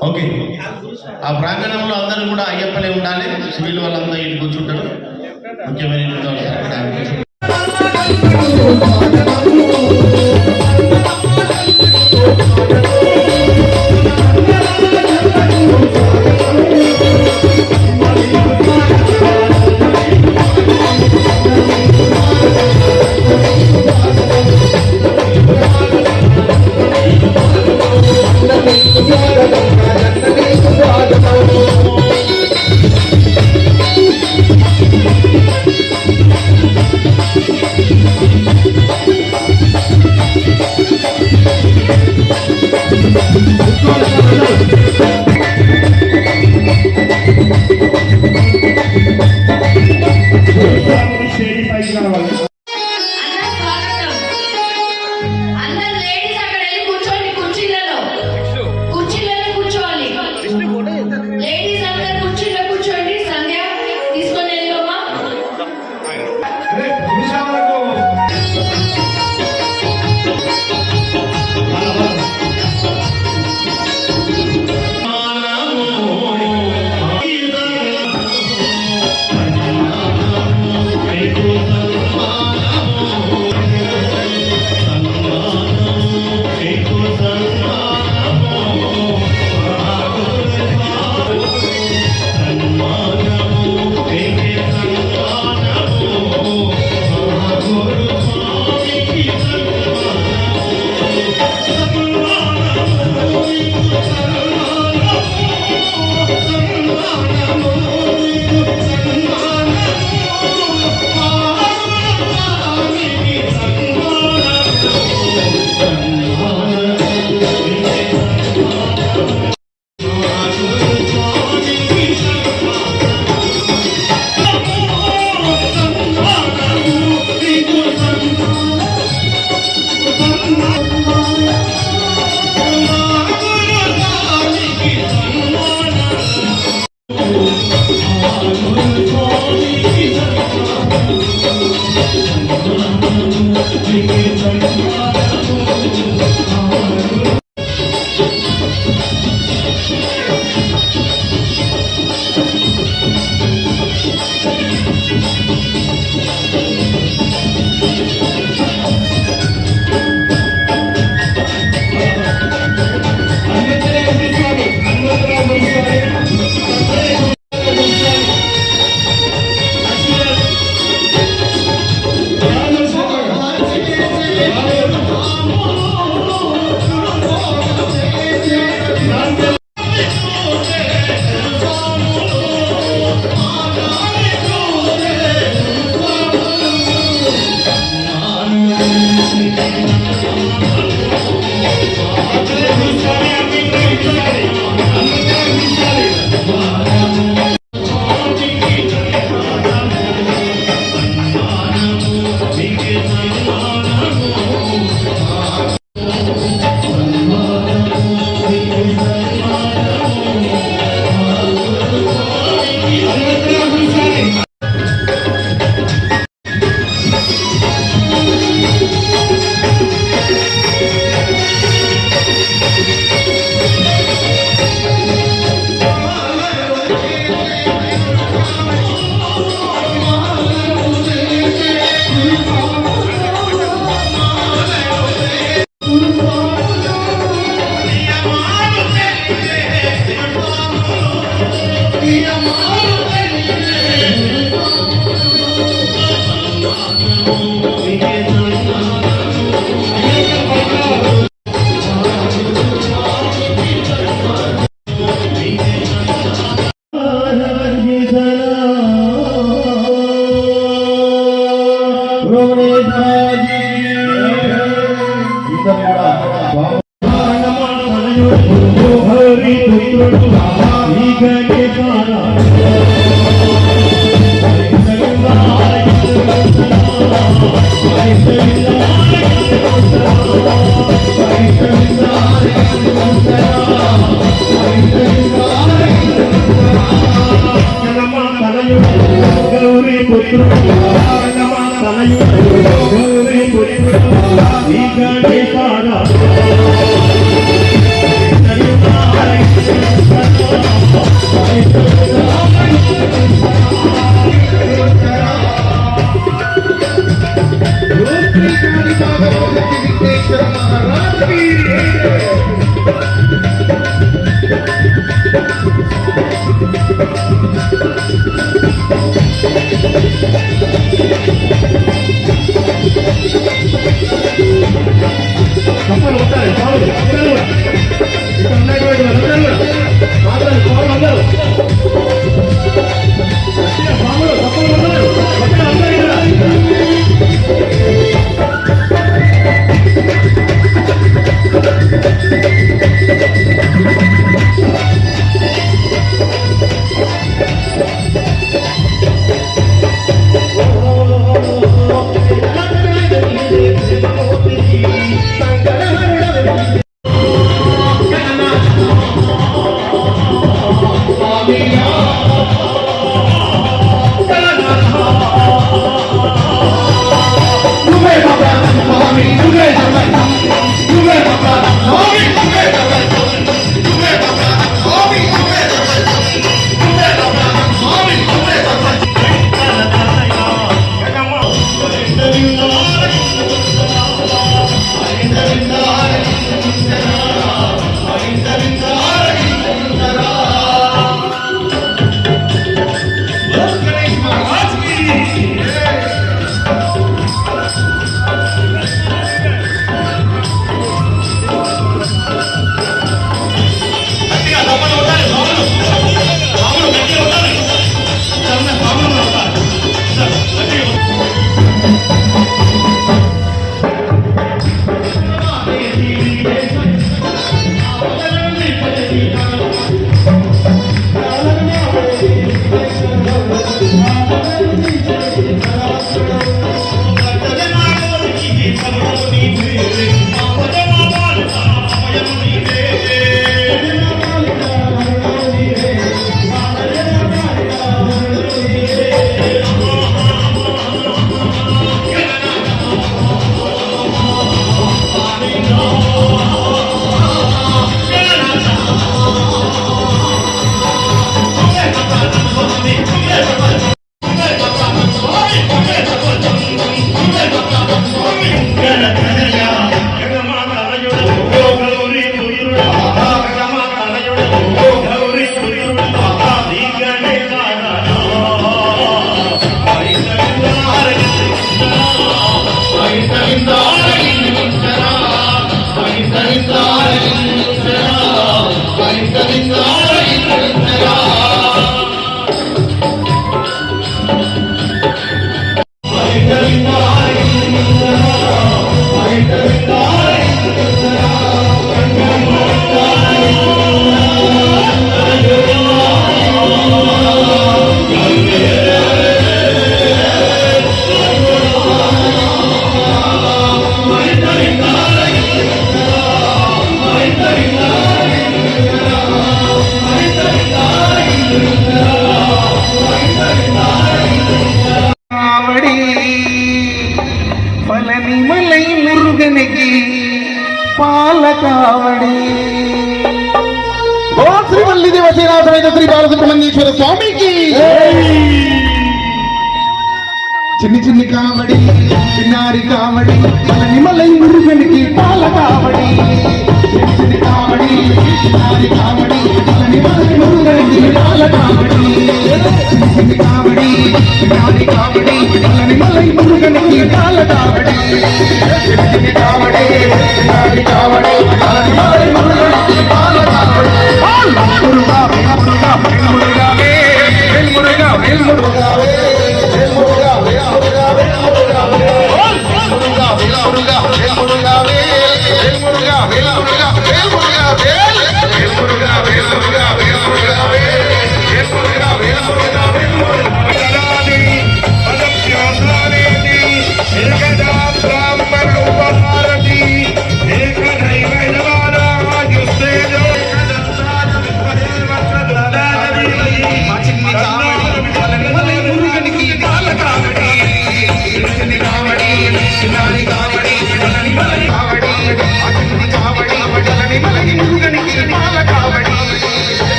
ఓకే ఆ ప్రాంగణంలో అందరూ కూడా అయ్యప్పలే ఉండాలి సివిల్ వాళ్ళందరూ ఇంటి కూర్చుంటారు ముఖ్యమైన పాలకావడి ఓ శ్రీవల్లి దేవసేనాథమైన శ్రీ బాలసుబ్రహ్మణ్యేశ్వర స్వామికి చిన్ని చిన్ని కావడి చిన్నారి కావడి నిమలై మురుగనికి పాల కావడి చిన్ని చిన్ని కావడి చిన్నారి కావడి నిమలై మురుగనికి పాల కావడి చిన్ని చిన్ని కావడి చిన్నారి కావడి నిమలై మురుగనికి పాల కావడి చిన్ని చిన్ని కావడి చిన్నారి కావడి నిమలై మురుగనికి పాల కావడి మురుగా మురుగా మురుగా మురుగా మురుగా మురుగా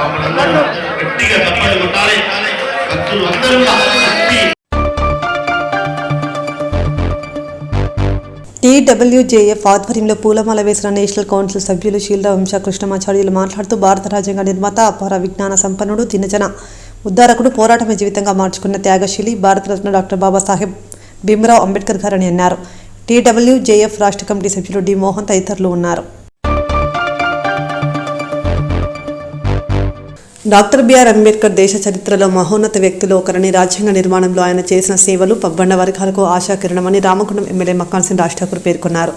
స్వాములందరూ గట్టిగా తప్పని కొట్టాలి. భక్తులు అందరూ కూడా టీడబ్ల్యూజేఎఫ్ ఆధ్వర్యంలో పూలమాల వేసిన నేషనల్ కౌన్సిల్ సభ్యులు శీలరావు వంశ కృష్ణమాచార్యులు మాట్లాడుతూ భారత రాజ్యాంగ నిర్మాత అపార విజ్ఞాన సంపన్నుడు దినజన ఉద్ధారకుడు పోరాటమే జీవితంగా మార్చుకున్న త్యాగశీలి భారతరత్న డాక్టర్ బాబాసాహెబ్ భీమ్రావ్ అంబేద్కర్ గారని అన్నారు. టీడబ్ల్యూజేఎఫ్ రాష్ట్ర కమిటీ సభ్యులు డి మోహన్ తదితరులు ఉన్నారు. డాక్టర్ బిఆర్ అంబేద్కర్ దేశ చరిత్రలో మహోన్నత వ్యక్తులు ఒకరని, రాజ్యాంగ నిర్మాణంలో ఆయన చేసిన సేవలు పబ్బన్న వర్గాలకు ఆశాకిరణమని రామగుండం ఎమ్మెల్యే మక్కాన్సింగ్ రాజ్ ఠాకూర్ పేర్కొన్నారు.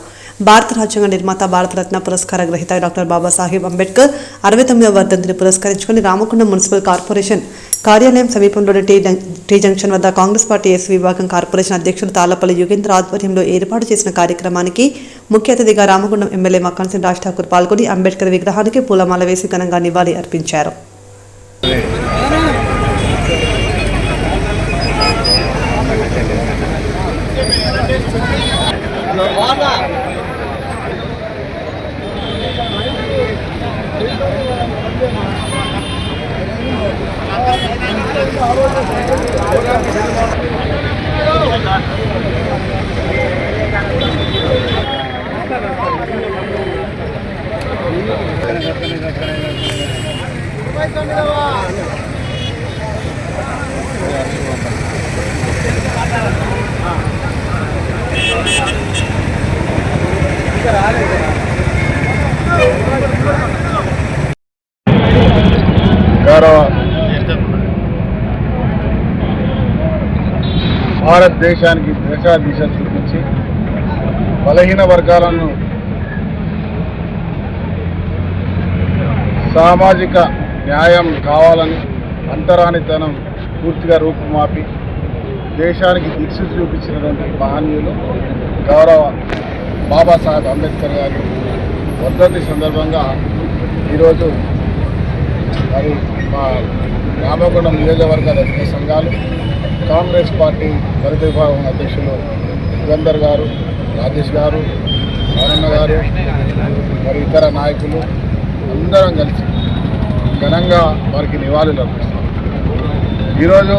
భారత రాజ్యాంగ నిర్మాత భారతరత్న పురస్కార గ్రహీత డాక్టర్ బాబాసాహెబ్ అంబేద్కర్ 69వ వర్ధంతిని పురస్కరించుకుని రామగుండం మున్సిపల్ కార్పొరేషన్ కార్యాలయం సమీపంలోని టీ జంక్షన్ వద్ద కాంగ్రెస్ పార్టీ ఎస్ విభాగం కార్పొరేషన్ అధ్యక్షులు తాళ్లపల్లి యుగేంద్ర ఆధ్వర్యంలో ఏర్పాటు చేసిన కార్యక్రమానికి ముఖ్య అతిథిగా రామగుండం ఎమ్మెల్యే మక్కాన్సింగ్ రాజ్ ఠాకూర్ పాల్గొని అంబేద్కర్ విగ్రహానికి పూలమాల వేసి ఘనంగా నివాళి అర్పించారు. గౌరవ భారతదేశానికి దిశ చూపించి బలహీన వర్గాలను సామాజిక న్యాయం కావాలని అంతరానితనం పూర్తిగా రూపుమాపి దేశానికి దిక్సు చూపించినటువంటి మహనీయులు గౌరవ బాబాసాహెబ్ అంబేద్కర్ గారి వర్ధంతి సందర్భంగా ఈరోజు మరి మా రామగుండం నియోజకవర్గ దళిత సంఘాలు, కాంగ్రెస్ పార్టీ దళిత విభాగం అధ్యక్షులు యుగంధర్ గారు, రాజేష్ గారు, నారాయణ గారు, మరి ఇతర నాయకులు అందరం కలిసి ఘనంగా వారికి నివాళులు అర్పిస్తాం. ఈరోజు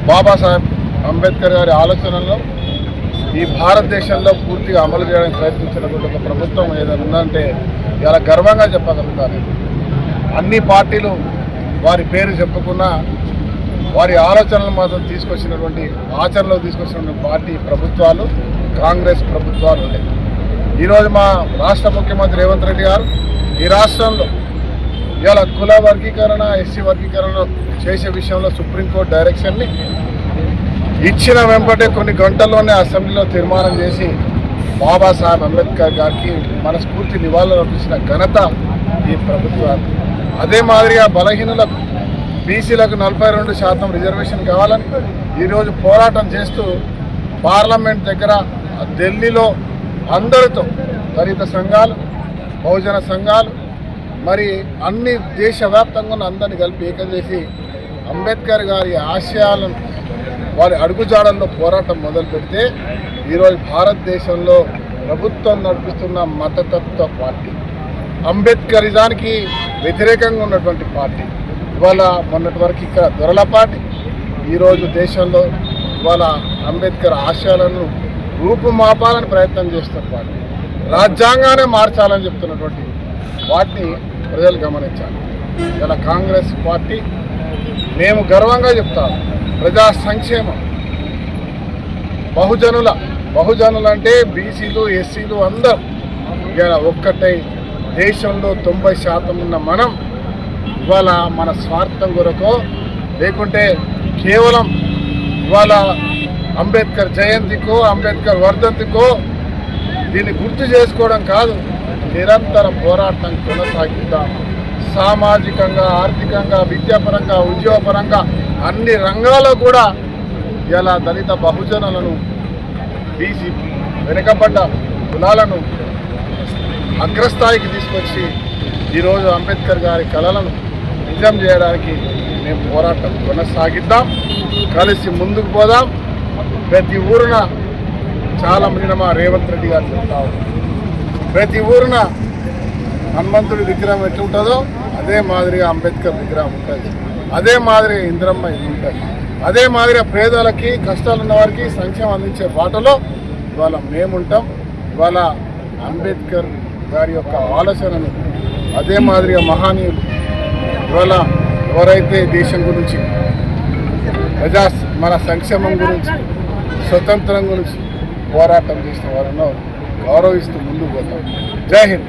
బాబాసాహెబ్ అంబేద్కర్ గారి ఆలోచనల్లో ఈ భారతదేశంలో పూర్తిగా అమలు చేయడానికి ప్రయత్నించినటువంటి ఒక ప్రభుత్వం ఏదైనా ఉందంటే ఇలా గర్వంగా చెప్పగలుగుతాను. అన్ని పార్టీలు వారి పేరు చెప్పుకున్నా వారి ఆలోచనలు మాత్రం తీసుకొచ్చినటువంటి ఆచరణలో తీసుకొచ్చినటువంటి పార్టీ ప్రభుత్వాలు కాంగ్రెస్ ప్రభుత్వాలు ఉన్నాయి. ఈరోజు మా రాష్ట్ర ముఖ్యమంత్రి రేవంత్ రెడ్డి గారు ఈ రాష్ట్రంలో ఇవాళ కుల వర్గీకరణ, ఎస్సీ వర్గీకరణ చేసే విషయంలో సుప్రీంకోర్టు డైరెక్షన్ని ఇచ్చిన వెంబటే కొన్ని గంటల్లోనే అసెంబ్లీలో తీర్మానం చేసి బాబాసాహెబ్ అంబేద్కర్ గారికి మనస్ఫూర్తి నివాళులు అర్పించిన ఘనత ఈ ప్రభుత్వాలు. అదే మాదిరిగా బలహీనులకు, బీసీలకు 42% రిజర్వేషన్ కావాలని ఈరోజు పోరాటం చేస్తూ పార్లమెంట్ దగ్గర ఢిల్లీలో అందరితో దళిత సంఘాలు, బహుజన సంఘాలు, మరి అన్ని దేశవ్యాప్తంగా ఉన్న అందరినీ కలిపి ఏకం చేసి అంబేద్కర్ గారి ఆశయాలను వారి అడుగుజాడల్లో పోరాటం మొదలు పెడితే ఈరోజు భారతదేశంలో ప్రభుత్వం నడిపిస్తున్న మతతత్వ పార్టీ, అంబేద్కరిజానికి వ్యతిరేకంగా ఉన్నటువంటి పార్టీ ఇవాళ మొన్నటి వరకు ఇక్కడ దొరల పార్టీ, ఈరోజు దేశంలో ఇవాళ అంబేద్కర్ ఆశయాలను రూపుమాపాలని ప్రయత్నం చేస్తున్న పార్టీ, రాజ్యాంగానే మార్చాలని చెప్తున్నటువంటి వాటిని ప్రజలు గమనించాలి. ఇలా కాంగ్రెస్ పార్టీ మేము గర్వంగా చెప్తాము, ప్రజా సంక్షేమం, బహుజనులు అంటే బీసీలు, ఎస్సీలు అందరూ ఇలా ఒక్కటై దేశంలో 90% ఉన్న మనం ఇవాళ మన స్వార్థం కొరకో లేకుంటే కేవలం ఇవాళ అంబేద్కర్ జయంతికో, అంబేద్కర్ వర్ధంతికో దీన్ని గుర్తు చేసుకోవడం కాదు, నిరంతర పోరాటం కొనసాగిద్దాం. సామాజికంగా, ఆర్థికంగా, విద్యాపరంగా, ఉద్యోగపరంగా అన్ని రంగాల్లో కూడా ఇలా దళిత బహుజనులను, బీసీ వెనుకబడ్డ కులాలను అగ్రస్థాయికి తీసుకొచ్చి ఈరోజు అంబేద్కర్ గారి కళలను నిజం చేయడానికి మేము పోరాటం కొనసాగిద్దాం, కలిసి ముందుకు పోదాం. ప్రతి ఊరున చాలా మంది మా రేవంత్ రెడ్డి గారు చెప్తాము, ప్రతి ఊరున హనుమంతుడి విగ్రహం ఎట్లుంటుందో అదే మాదిరిగా అంబేద్కర్ విగ్రహం ఉంటుంది, అదే మాదిరిగా ఇందిరమ్మ ఇల్లు ఉంటుంది, అదే మాదిరిగా పేదలకి కష్టాలు ఉన్న వారికి సంక్షేమం అందించే బాటలో ఇవాళ మేముంటాం. ఇవాళ అంబేద్కర్ గారి యొక్క ఆలోచనను అదే మాదిరిగా మహానీయులు ఇవాళ ఎవరైతే దేశం గురించి మన సంక్షేమం గురించి స్వతంత్రం గురించి పోరాటం చేసిన వారిని గౌరవిస్తూ ముందుకు పోతాం. జై హింద్.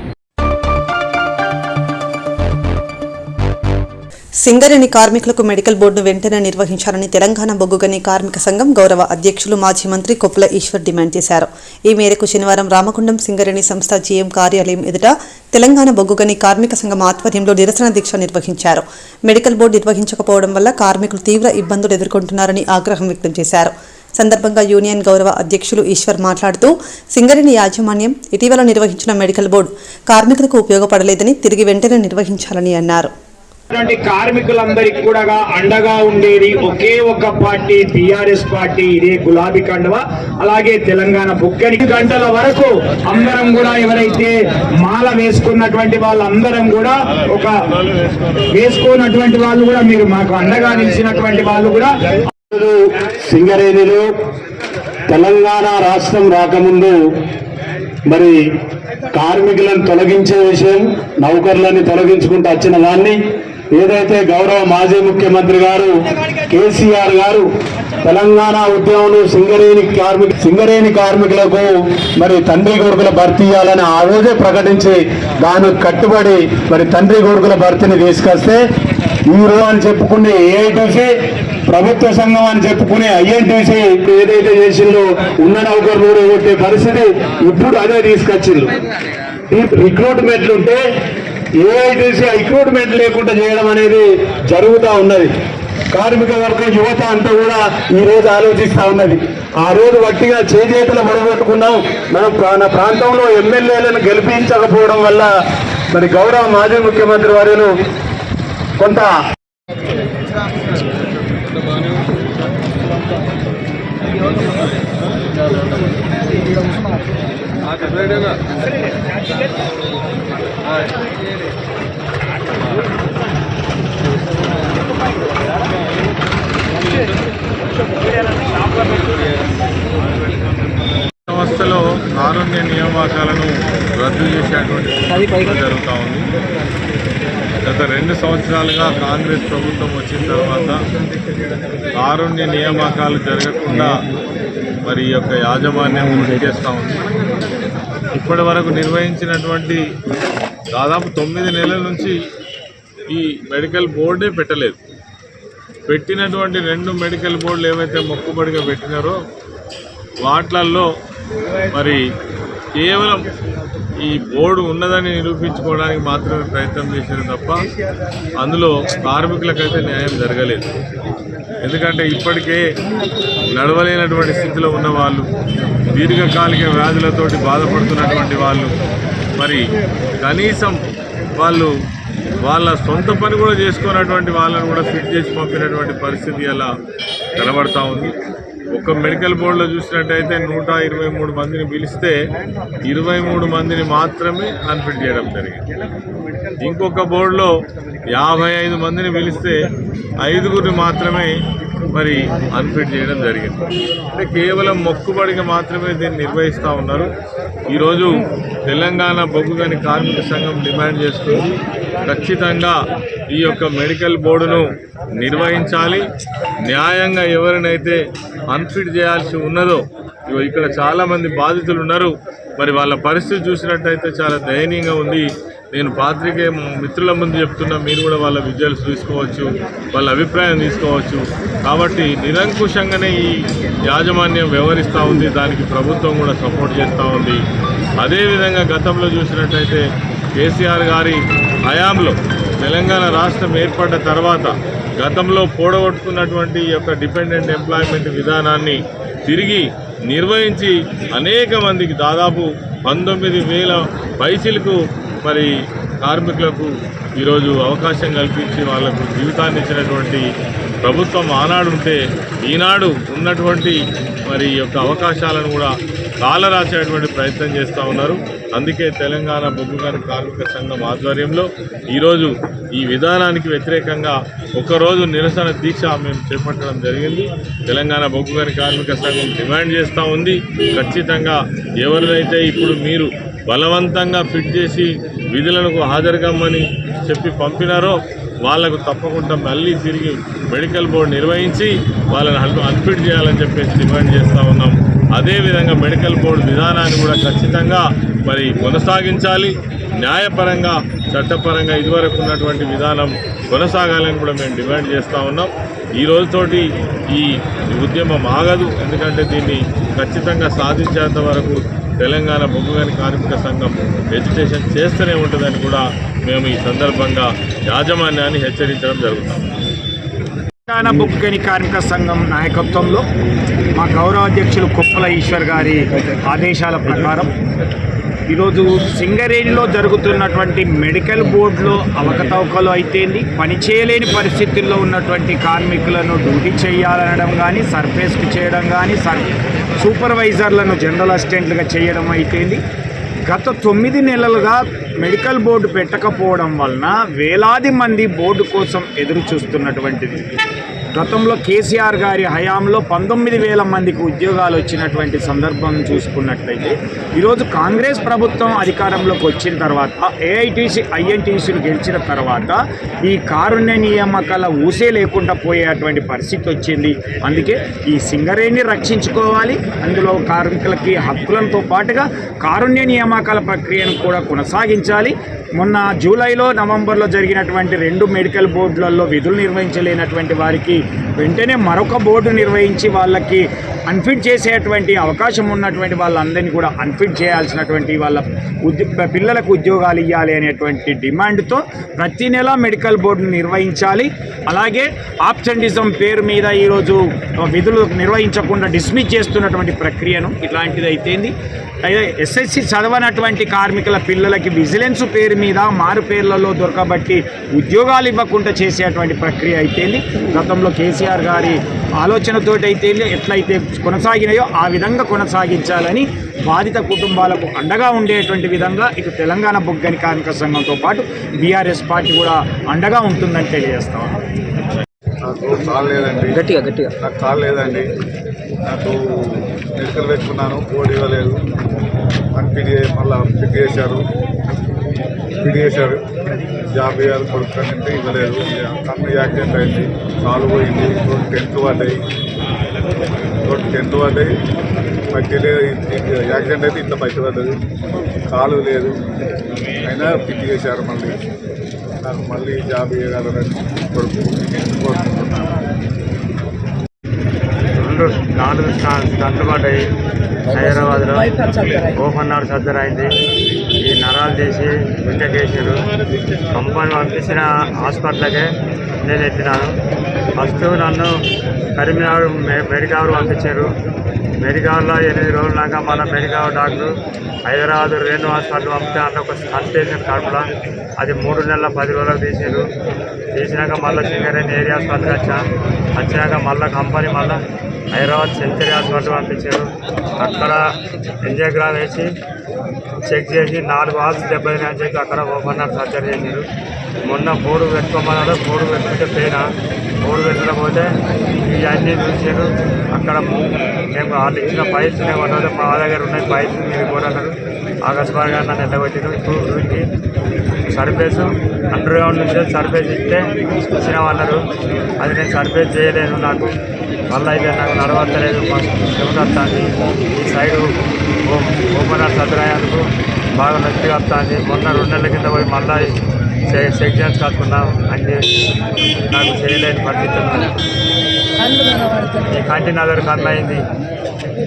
సింగరేణి కార్మికులకు మెడికల్ బోర్డును వెంటనే నిర్వహించాలని తెలంగాణ బొగ్గుగని కార్మిక సంఘం గౌరవ అధ్యక్షులు మాజీ మంత్రి కొప్పుల ఈశ్వర్ డిమాండ్ చేశారు. ఈ మేరకు శనివారం రామగుండం సింగరేణి సంస్థ జీఎం కార్యాలయం ఎదుట తెలంగాణ బొగ్గుగని కార్మిక సంఘం ఆధ్వర్యంలో నిరసన దీక్ష నిర్వహించారు. మెడికల్ బోర్డు నిర్వహించకపోవడం వల్ల కార్మికులు తీవ్ర ఇబ్బందులు ఎదుర్కొంటున్నారని ఆగ్రహం వ్యక్తం చేశారు. సందర్భంగా యూనియన్ గౌరవ అధ్యక్షులు ఈశ్వర్ మాట్లాడుతూ సింగరేణి యాజమాన్యం ఇటీవల నిర్వహించిన మెడికల్ బోర్డు కార్మికులకు ఉపయోగపడలేదని తిరిగి వెంటనే నిర్వహించాలని అన్నారు. కార్మికులందరికీ కూడా అండగా ఉండేది ఒకే ఒక పార్టీ, టిఆర్ఎస్ పార్టీ. ఇదే గులాబీ కండువ. అలాగే తెలంగాణ బొగ్గని గంటల వరకు అందరం కూడా ఎవరైతే మాల వేసుకున్నటువంటి వాళ్ళందరం కూడా ఒక వేసుకున్నటువంటి వాళ్ళు కూడా మీరు మాకు అండగా నిలిచినటువంటి వాళ్ళు కూడా సింగరేణిలో తెలంగాణ రాష్ట్రం రాకముందు మరి కార్మికులను తొలగించే విషయం, నౌకర్లని తొలగించుకుంటూ వచ్చిన దాన్ని ఏదైతే గౌరవ మాజీ ముఖ్యమంత్రి గారు కేసీఆర్ గారు తెలంగాణ ఉద్యమంలో సింగరేణి కార్మికులకు మరి తండ్రి కొడుకుల భర్తీ ఇవ్వాలని ఆ రోజే ప్రకటించి దానికి కట్టుబడి మరి తండ్రి కొడుకుల భర్తీని తీసుకొస్తే ఈరోజు అని చెప్పుకునే ఏఐటీసీ ప్రభుత్వ సంఘం అని చెప్పుకునే ఐఎన్టీసీ ఏదైతే చేసిందో ఉన్న నౌకర్లు కొట్టే పరిస్థితి ఇప్పుడు అదే తీసుకొచ్చిండ్రు. ఈ రిక్రూట్మెంట్లు ఉంటే ఏఐటీసీ రిక్రూట్మెంట్ లేకుండా చేయడం అనేది జరుగుతూ ఉన్నది. కార్మిక వర్గం యువత అంతా కూడా ఈ రోజు ఆలోచిస్తూ ఉన్నది. ఆ రోజు వట్టిగా చేతులు మొదలుపెట్టుకున్నాం. మనం ప్రాంతంలో ఎమ్మెల్యేలను గెలిపించకపోవడం వల్ల మరి గౌరవ మాజీ ముఖ్యమంత్రి వారిను కొంత సంస్థలో కారుణ్య నియామకాలను రద్దు చేసేటువంటి జరుగుతూ ఉంది. గత 2 సంవత్సరాలుగా కాంగ్రెస్ ప్రభుత్వం వచ్చిన తర్వాత కారుణ్య నియామకాలు జరగకుండా మరి ఈ యొక్క యాజమాన్యం చేస్తూ ఉంది. ఇప్పటి వరకు నిర్వహించినటువంటి దాదాపు 9 నెలల నుంచి ఈ మెడికల్ బోర్డే పెట్టలేదు. పెట్టినటువంటి 2 మెడికల్ బోర్డులు ఏవైతే మొక్కుబడిగా పెట్టినారో వాట్లల్లో మరి కేవలం ఈ బోర్డు ఉన్నదని నిరూపించుకోవడానికి మాత్రమే ప్రయత్నం చేశారు తప్ప అందులో కార్మికులకైతే న్యాయం జరగలేదు. ఎందుకంటే ఇప్పటికే నడవలేనటువంటి స్థితిలో ఉన్న వాళ్ళు, దీర్ఘకాలిక వ్యాధులతోటి బాధపడుతున్నటువంటి వాళ్ళు మరి కనీసం వాళ్ళు వాళ్ళ సొంత పని కూడా చేసుకున్నటువంటి వాళ్ళని కూడా ఫిట్ చేసి పంపినటువంటి పరిస్థితి అలా కనబడతా ఉంది. ఒక మెడికల్ బోర్డులో చూసినట్టయితే 123 మందిని పిలిస్తే 23 మందిని మాత్రమే అన్ఫిట్ చేయడం జరిగింది. ఇంకొక బోర్డులో 55 మందిని పిలిస్తే 5గురిని మాత్రమే మరి అన్ఫిట్ చేయడం జరిగింది. అంటే కేవలం మొక్కుబడిగా మాత్రమే దీన్ని నిర్వహిస్తూ ఉన్నారు. ఈరోజు తెలంగాణ బొగ్గుగని కార్మిక సంఘం డిమాండ్ చేస్తుంది, ఖచ్చితంగా ఈ యొక్క మెడికల్ బోర్డును నిర్వహించాలి. న్యాయంగా ఎవరినైతే అన్ఫిట్ చేయాల్సి ఉన్నదో, ఇక్కడ చాలామంది బాధితులు ఉన్నారు. మరి వాళ్ళ పరిస్థితి చూసినట్టయితే చాలా దయనీయంగా ఉంది. నేను పాత్రికేయ మిత్రుల ముందు చెప్తున్నా, మీరు కూడా వాళ్ళ విజువల్స్ తీసుకోవచ్చు, వాళ్ళ అభిప్రాయం తీసుకోవచ్చు. కాబట్టి నిరంకుశంగానే ఈ యాజమాన్యం వ్యవహరిస్తూ ఉంది, దానికి ప్రభుత్వం కూడా సపోర్ట్ చేస్తూ ఉంది. అదేవిధంగా గతంలో చూసినట్టయితే కేసీఆర్ గారి హయాంలో తెలంగాణ రాష్ట్రం ఏర్పడ్డ తర్వాత గతంలో పోడగొట్టుకున్నటువంటి ఈ యొక్క డిపెండెంట్ ఎంప్లాయ్మెంట్ విధానాన్ని తిరిగి నిర్వహించి అనేక మందికి దాదాపు 19,000 పైసలకు మరి కార్మికులకు ఈరోజు అవకాశం కల్పించి వాళ్లకు జీవితాన్ని ఇచ్చినటువంటి ప్రభుత్వం ఆనాడు ఉంటే ఈనాడు ఉన్నటువంటి మరి యొక్క అవకాశాలను కూడా కాలరాసేటువంటి ప్రయత్నం చేస్తూ ఉన్నారు. అందుకే తెలంగాణ బొగ్గు గని కార్మిక సంఘం ఆధ్వర్యంలో ఈరోజు ఈ విధానానికి వ్యతిరేకంగా ఒకరోజు నిరసన దీక్ష మేము చేపట్టడం జరిగింది. తెలంగాణ బొగ్గు గని కార్మిక సంఘం డిమాండ్ చేస్తూ ఉంది, ఖచ్చితంగా ఎవరినైతే ఇప్పుడు మీరు బలవంతంగా ఫిట్ చేసి విధులకు హాజరుకమ్మని చెప్పి పంపినారో వాళ్లకు తప్పకుండా మళ్ళీ తిరిగి మెడికల్ బోర్డు నిర్వహించి వాళ్ళని అన్ఫిట్ చేయాలని చెప్పేసి డిమాండ్ చేస్తూ ఉన్నాం. అదేవిధంగా మెడికల్ బోర్డు విధానాన్ని కూడా ఖచ్చితంగా మరి కొనసాగించాలి. న్యాయపరంగా చట్టపరంగా ఇదివరకు ఉన్నటువంటి విధానం కొనసాగాలని కూడా మేము డిమాండ్ చేస్తూ ఉన్నాం. ఈ రోజుతోటి ఈ ఉద్యమం ఆగదు. ఎందుకంటే దీన్ని ఖచ్చితంగా సాధించేంత వరకు తెలంగాణ బొగ్గు గని కార్మిక సంఘం ఎడ్యుకేషన్ చేస్తూనే ఉంటుందని కూడా మేము ఈ సందర్భంగా యాజమాన్యాన్ని హెచ్చరించడం జరుగుతుంది. తెలంగాణ బొగ్గు గని కార్మిక సంఘం నాయకత్వంలో మా గౌరవ అధ్యక్షులు కొప్పల ఈశ్వర్ గారి ఆదేశాల ప్రకారం ఈరోజు సింగరేణిలో జరుగుతున్నటువంటి మెడికల్ బోర్డులో అవకతవకలు అయితేంది, పనిచేయలేని పరిస్థితుల్లో ఉన్నటువంటి కార్మికులను డ్యూటీ చేయాలనడం కానీ, సర్ఫేస్కి చేయడం కానీ, సూపర్వైజర్లను జనరల్ అసిస్టెంట్లుగా చేయడం అయితేంది, గత 9 నెలలుగా మెడికల్ బోర్డు పెట్టకపోవడం వలన వేలాది మంది బోర్డు కోసం ఎదురు చూస్తున్నటువంటిది. గతంలో కేసీఆర్ గారి హయాంలో 19,000 మందికి ఉద్యోగాలు వచ్చినటువంటి సందర్భం చూసుకున్నట్లయితే ఈరోజు కాంగ్రెస్ ప్రభుత్వం అధికారంలోకి వచ్చిన తర్వాత ఏఐటీసీ ఐఎన్టీసీలు గెలిచిన తర్వాత ఈ కారుణ్య నియామకాల ఊసే లేకుండా పోయేటువంటి పరిస్థితి వచ్చింది. అందుకే ఈ సింగరేణిని రక్షించుకోవాలి, అందులో కార్మికులకి హక్కులతో పాటుగా కారుణ్య నియామకాల ప్రక్రియను కూడా కొనసాగించాలి. మొన్న జూలైలో నవంబర్లో జరిగినటువంటి 2 మెడికల్ బోర్డులలో విధులు నిర్వహించలేనటువంటి వారికి వెంటనే మరొక బోర్డు నిర్వహించి వాళ్ళకి అన్ఫిట్ చేసేటువంటి అవకాశం ఉన్నటువంటి వాళ్ళందరినీ కూడా అన్ఫిట్ చేయాల్సినటువంటి వాళ్ళ పిల్లలకు ఉద్యోగాలు ఇవ్వాలి అనేటువంటి డిమాండ్తో ప్రతి నెల మెడికల్ బోర్డును నిర్వహించాలి. అలాగే ఆబ్సెంటిజం పేరు మీద ఈరోజు విధులు నిర్వహించకుండా డిస్మిస్ చేస్తున్నటువంటి ప్రక్రియను ఇట్లాంటిది అయితేంది. ఎస్ఎస్సి చదవనటువంటి కార్మికుల పిల్లలకి విజిలెన్స్ పేరు మీద మారు పేర్లలో దొరకబట్టి ఉద్యోగాలు ఇవ్వకుండా చేసేటువంటి ప్రక్రియ అయితేంది. గతంలో కేసీఆర్ గారి ఆలోచనతోటి అయితే ఎట్లయితే కొనసాగినాయో ఆ విధంగా కొనసాగించాలని బాధిత కుటుంబాలకు అండగా ఉండేటువంటి విధంగా ఇటు తెలంగాణ బొగ్గు గని కార్మిక సంఘంతో పాటు బీఆర్ఎస్ పార్టీ కూడా అండగా ఉంటుందని తెలియజేస్తాం. నాకు కాలేదండి, నాకు కాలేదండి. నాకు మెడికల్ పెట్టుకున్నాను, బోర్డు ఇవ్వలేదు, అన్ఫిట్ మళ్ళీ ఫిట్ చేశారు, జాబ్ ఇవ్వాలి కొడుకుంటే ఇవ్వలేదు. కన్ను యాక్సిడెంట్ అయింది, కాలు పోయింది, 2 టెంట్లు పడ్డాయి, మట్టి లేదు. యాక్సిడెంట్ అయితే ఇంత మట్టి పడ్డది, కాలు లేదు, అయినా ఫిట్ చేశారు. నాకు మళ్ళీ జాబ్ ఇవ్వగలరని కోరుకుంటున్నాను. 4 స్టంట్లు పడ్డాయి. హైదరాబాద్లో ఓపెన్ హార్ట్ సర్జరీ అయింది. ఈ నరాలు తీసి వింటకేసారు. కంపెనీ పంపించిన హాస్పిటల్కే నేను ఎత్తినాను. ఫస్ట్ నన్ను కరీంనగర్ మెడికవర్ పంపించారు. మెడికవర్లో 8 రోజులు దాకా మళ్ళీ Medicover doctor Hyderabad Renu hospital పంపితే అందులో ఒక కన్స్టేషన్ కడుపులో అది 3 నెలల 10 రోజులకు తీసారు. తీసినాక మళ్ళీ సింగరేణి ఏరియా హాస్పిటల్కి వచ్చాక మళ్ళీ కంపెనీ మళ్ళీ హైదరాబాద్ సెంచరీ హాస్పిటల్ పంపించారు. అక్కడ ఎంజియోగ్రామ్ వేసి చెక్ చేసి 4 వాల్స్ దెబ్బతిని చెప్పి అక్కడ ఓపెన్ హార్ట్ సర్జరీ చేశారు. మొన్న 4 పెట్టుకోమన్నాడు. 4 పెట్టుకుంటే పోయినా 4 పెట్టకపోతే ఇవన్నీ చూసారు. అక్కడ మేము వాళ్ళు ఇచ్చిన పైల్స్ ఏమన్నారు, మా దగ్గర ఉన్నాయి పైల్స్ మీరు కోరన్నారు. ఆగస్టుగా నన్ను ఎల్లగొట్టారు. ఇప్పుడు వీటికి సర్ఫేస్ అండర్ గ్రౌండ్ నుంచి సర్ఫేస్ ఇచ్చినామన్నారు. అది నేను సర్ఫేస్ చేయలేను. నాకు మళ్ళీ అయితే నాకు నడవత్తలేదు, చెమట వస్తుంది. ఈ సైడు ఓపెన్ హార్ట్ సర్జరీ బాగా నొప్పిగా వస్తుంది. మొన్న 2 నెలల కింద పోయి మళ్ళీ సెక్షన్స్ కాకుండా అన్ని నాకు చేయలేని పరిస్థితులు. ఈ కంటి నగర్ కన్ను అయింది.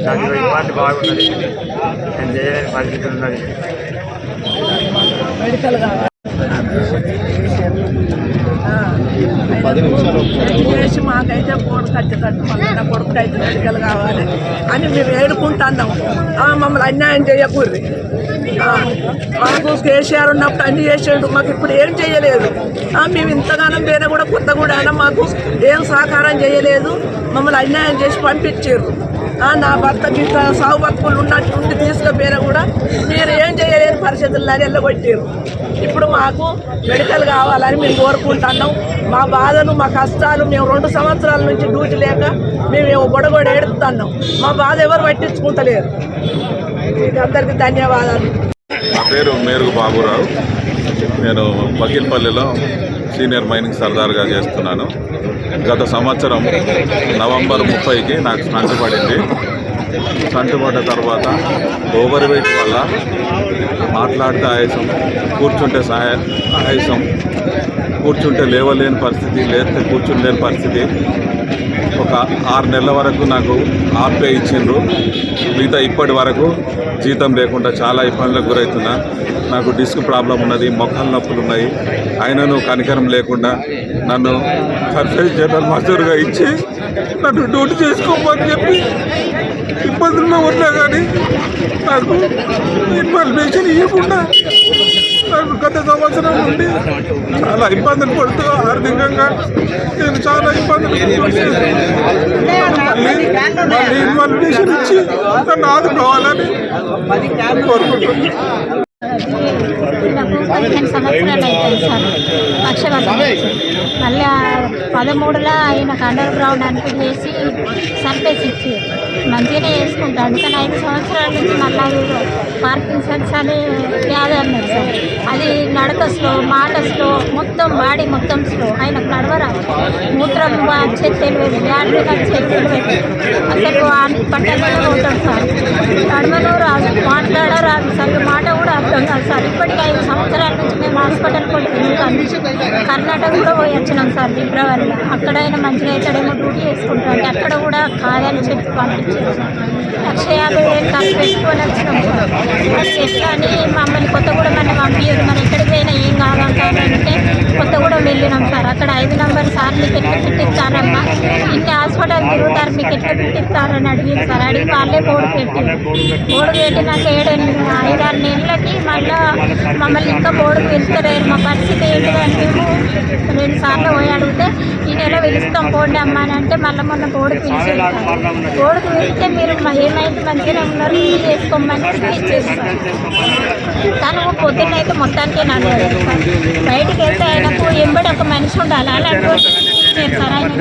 నాకు ఇబ్బంది బాగున్నది. నేను చేయలేని పరిస్థితులు ఉన్నది. చేసి మాకైతే బోర్డు కట్టుకోండి, నా కొడుకు అయితే మెడికల్ కావాలి అని మేము ఏడుకుంటున్నాం. మమ్మల్ని అన్యాయం చేయకూడదు. మాకు కేసీఆర్ ఉన్నప్పుడు అన్ని చేసేడు, మాకు ఇప్పుడు ఏం చేయలేదు. మేము ఇంతగానం వేరే కూడా కొత్తగూడ మాకు ఏం సహకారం చేయలేదు. మమ్మల్ని అన్యాయం చేసి పంపించారు. నా భర్తకి ఇంత సాగు బతుకులు ఉన్నట్టుండి తీసుకుపోయినా కూడా మీరు ఏం చేయలేని పరిస్థితుల్లో వెళ్ళగొట్టారు. ఇప్పుడు మాకు మెడికల్ కావాలని మేము కోరుకుంటున్నాం. మా బాధలు మా కష్టాలు మేము 2 సంవత్సరాల నుంచి డ్యూటీ లేక మేము గొడగొడ ఏడుతున్నాం. మా బాధ ఎవరు పట్టించుకుంటలేరు. మీకు అందరికీ ధన్యవాదాలు. నా పేరు మేరుగు బాబురావు. నేను వకీల్పల్లిలో సీనియర్ మైనింగ్ సర్దార్గా చేస్తున్నాను. గత సంవత్సరం నవంబర్ 30కి నాకు సంటుపడింది. సంటుపడ్డ తర్వాత ఓవర్ వెయిట్ వల్ల మాట్లాడితే ఆయాసం, కూర్చుంటే ఆయాసం, కూర్చుంటే లేవలేని పరిస్థితి, లేస్తే కూర్చుంటలేని పరిస్థితి. ఒక 6 నెలల వరకు నాకు ఆర్పే ఇచ్చిండ్రు. మిగతా ఇప్పటి వరకు జీతం లేకుండా చాలా ఇబ్బందులకు గురవుతున్నా. నాకు డిస్క్ ప్రాబ్లం ఉన్నది, మొక్కల నొప్పులు ఉన్నాయి. అయినను కనికరం లేకుండా నన్ను సర్ఫేస్ జనరల్ మజూరుగా ఇచ్చి నన్ను డ్యూటీ చేసుకోమని చెప్పి ఇబ్బందుల్లో ఉన్నా కానీ నాకు ఇన్ఫర్మేషన్ ఇవ్వకుండా నాకు గత సంవత్సరం నుండి చాలా ఇబ్బందులు పడుతూ ఆర్థికంగా నేను చాలా ఇబ్బందులు మళ్ళీ ఇన్ఫర్మేషన్ ఇచ్చి నన్ను ఆదుకోవాలని కోరుకుంటున్నాను. నాకు 15 సంవత్సరాలు అవుతుంది సార్. పక్షవాతం మళ్ళీ 13లో ఆయనకు అండర్ గ్రౌండ్ అనిపి చేసి సర్ఫేస్ ఇచ్చి మంచిగానే వేసుకుంటాడు. కానీ 5 సంవత్సరాల నుంచి మళ్ళీ పార్కిన్సన్స్ అని వ్యాధి అన్నారు సార్. అది నడక స్లో, మాట స్లో, మొత్తం బాడీ మొత్తం స్లో. ఆయనకు నడవరాదు, మూత్రం వచ్చేది తెలియదు, వ్యాధి వచ్చేది తెలియదు. అసలు పట్టణంలో పోతాడు సార్. నడవను రాదు, మాట్లాడరాదు, సరిగ్గా మాట కూడా అర్థం కాదు సార్. ఇప్పటికి 5 సంవత్సరాల నుంచి మేము హాస్పిటల్ కూడా కర్ణాటక కూడా పోయి వచ్చినాం సార్ ఫిబ్రవరిలో. అక్కడైనా మంచిగా అవుతాడేమో డ్యూటీ చేసుకుంటాడు. అక్కడ కూడా కాదని చెప్పి పంపించారు. 150,000 ఖర్చు పెట్టుకొని వచ్చినాం సార్. అది ఎట్లా అని మమ్మల్ని కొత్తగూడెం అని పంపించారు. మరి ఎక్కడికి పోయినా ఏం కాదంటారంటే కొత్తగూడెం వెళ్ళినాం సార్. అక్కడ 5 నెంబర్ సార్ మీకు ఎట్లా పెట్టిస్తారమ్మా, ఇన్ని హాస్పిటల్ తిరుగుతారు, మీకు ఎట్లా పెట్టిస్తారని అడిగింది సార్. అడిగి వాళ్ళే బోర్డు పెట్టారు. బోర్డు పెట్టినాక 5-6 నెలలకి మళ్ళీ మమ్మల్ని ఇంకా బోర్డుకు పిలుస్తలేరు. మా పరిస్థితి ఏంటిదంటే మేము 2 సార్లు పోయి అడిగితే ఈ నెల పిలుస్తాం పోండి అమ్మ అని అంటే మళ్ళీ మొన్న బోర్డుకు పిలిచారు. బోర్డుకు వెళ్తే మీరు ఏమైతే మంచిగానే ఉన్నారు, ఇది చేసుకోమని ఇచ్చేస్తారు. తను పొద్దున్నైతే మొత్తానికే నడవలేదు సార్. బయటికి వెళ్తే ఆయనకు ఎంబడి ఒక మనిషి ఉండాలి. అలాంటి సార్ ఆయన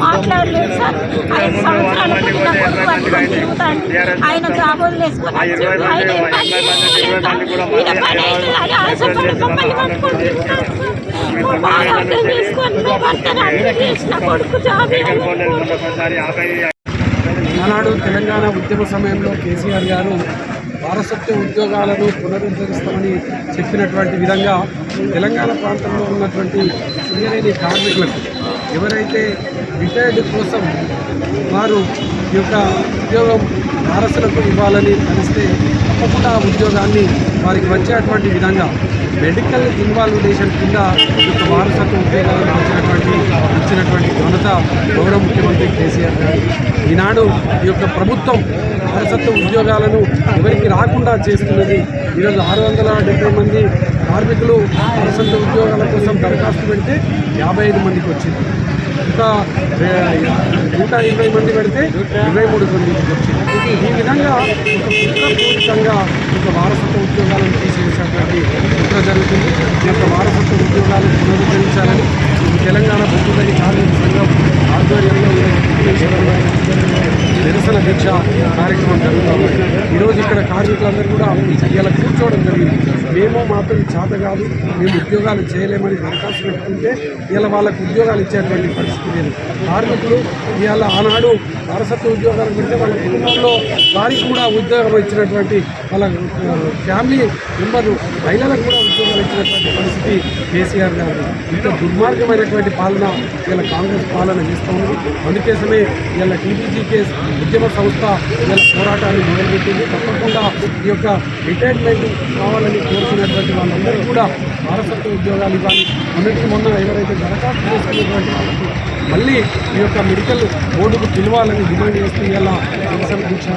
మాట్లాడలేదు సార్. 5 సంవత్సరాల కొద్ది నా కొడుకు పట్టుకొని తిరుగుతాడు. ఆయన జాబ్ వదిలేసుకొని ఆయన ఆశపడి మమ్మల్ని పట్టుకొని తిరుగుతాడు సార్. బాగా అర్థం చేసుకొని భర్త చేసిన కొడుకు జాబ్. ఆనాడు తెలంగాణ ఉద్యమ సమయంలో కేసీఆర్ గారు వారసత్వ ఉద్యోగాలను పునరుద్ధరిస్తామని చెప్పినటువంటి విధంగా తెలంగాణ ప్రాంతంలో ఉన్నటువంటి సింగరేణి కార్మికులకు ఎవరైతే రిటైర్డ్ కోసం వారు ఈ యొక్క ఉద్యోగం వారసులకు ఇవ్వాలని తెలిస్తే తప్పకుండా ఆ ఉద్యోగాన్ని వారికి వచ్చేటువంటి విధంగా మెడికల్ ఇన్వాల్వేషన్ కింద ఈ యొక్క వారసత్వ ఉద్యోగాలను ఇచ్చినటువంటి ఘనత గౌరవ ముఖ్యమంత్రి కేసీఆర్ గారు. ఈనాడు ఈ యొక్క ప్రభుత్వం వారసత్వ ఉద్యోగాలను ఎవరికి రాకుండా చేస్తున్నది. ఈరోజు 670 మంది కార్మికులు వారసత్వ ఉద్యోగాల కోసం దరఖాస్తు పెడితే 55 మందికి వచ్చింది. ఇంకా 120 మంది పెడితే 23 మందికి వచ్చింది. ఈ విధంగా కుట్రపూరితంగా ఒక వారసత్వ ఉద్యోగాలను తీసివేసేటువంటి కుట్ర జరుగుతుంది. ఈ యొక్క వారసత్వ ఉద్యోగాలను పునరుద్ధరించాలని తెలంగాణ బొగ్గుగని కార్మిక సంఘం ఆధ్వర్యంలో నిరసన దీక్ష కార్యక్రమం జరుగుతుంది. ఈరోజు ఇక్కడ కార్మికులందరూ కూడా ఇలా కూర్చోవడం జరిగింది. మాతో చేత కాదు, మేము ఉద్యోగాలు చేయలేమని దరఖాస్తు పెట్టుకుంటే ఇలా వాళ్ళకు ఉద్యోగాలు ఇచ్చేటువంటి పరిస్థితి లేదు. కార్మికులు ఇవాళ ఆనాడు వారసత్వ ఉద్యోగాలు పెడితే వాళ్ళ కుటుంబంలో వారికి కూడా ఉద్యోగం ఇచ్చినటువంటి వాళ్ళ ఫ్యామిలీ మెంబర్లు మహిళలకు కూడా ఉద్యోగాలు ఇచ్చినటువంటి పరిస్థితి కేసీఆర్ గారు. ఇంత దుర్మార్గమైనటువంటి పాలన ఇలా కాంగ్రెస్ పాలన చేస్తూ ఉంది. అందుకోసమే ఇలా టీబీజీ కేసు ఉద్యమ సంస్థ ఇలా పోరాటాన్ని మొదలుపెట్టింది. తప్పకుండా ఈ యొక్క రిటైర్మెంట్ కావాలని కోరుకున్నటువంటి వాళ్ళందరికీ కూడా వారసత్వ ఉద్యోగాలు ఇవ్వాలి. మొన్న ఎవరైతే దరఖాస్తు చేసుకున్నటువంటి వాళ్ళకి మళ్ళీ ఈ యొక్క మెడికల్ బోర్డుకు పిలవాలని డిమాండ్ చేస్తూ ఇలా నిరసన దీక్ష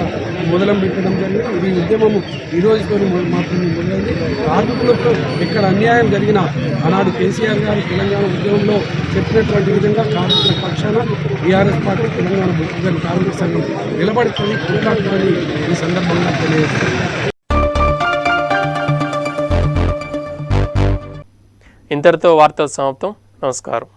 మొదలు పెట్టడం జరిగింది. ఈ ఉద్యమము ఈ రోజుతో మాత్రమే మొదలైంది. కార్మికులకు ఎక్కడ అన్యాయం జరిగినా ఆనాడు కేసీఆర్ గారు తెలంగాణ ఉద్యమంలో చెప్పినటువంటి విధంగా కార్మికుల పక్షాన టీఆర్ఎస్ పార్టీ తెలంగాణ బొగ్గు కార్మిక సంఘం నిలబడుతుంది, కొట్లాడుతుందని ఈ సందర్భంగా తెలియజేస్తుంది. ఇంతటితో వార్తలు సమాప్తం. నమస్కారం.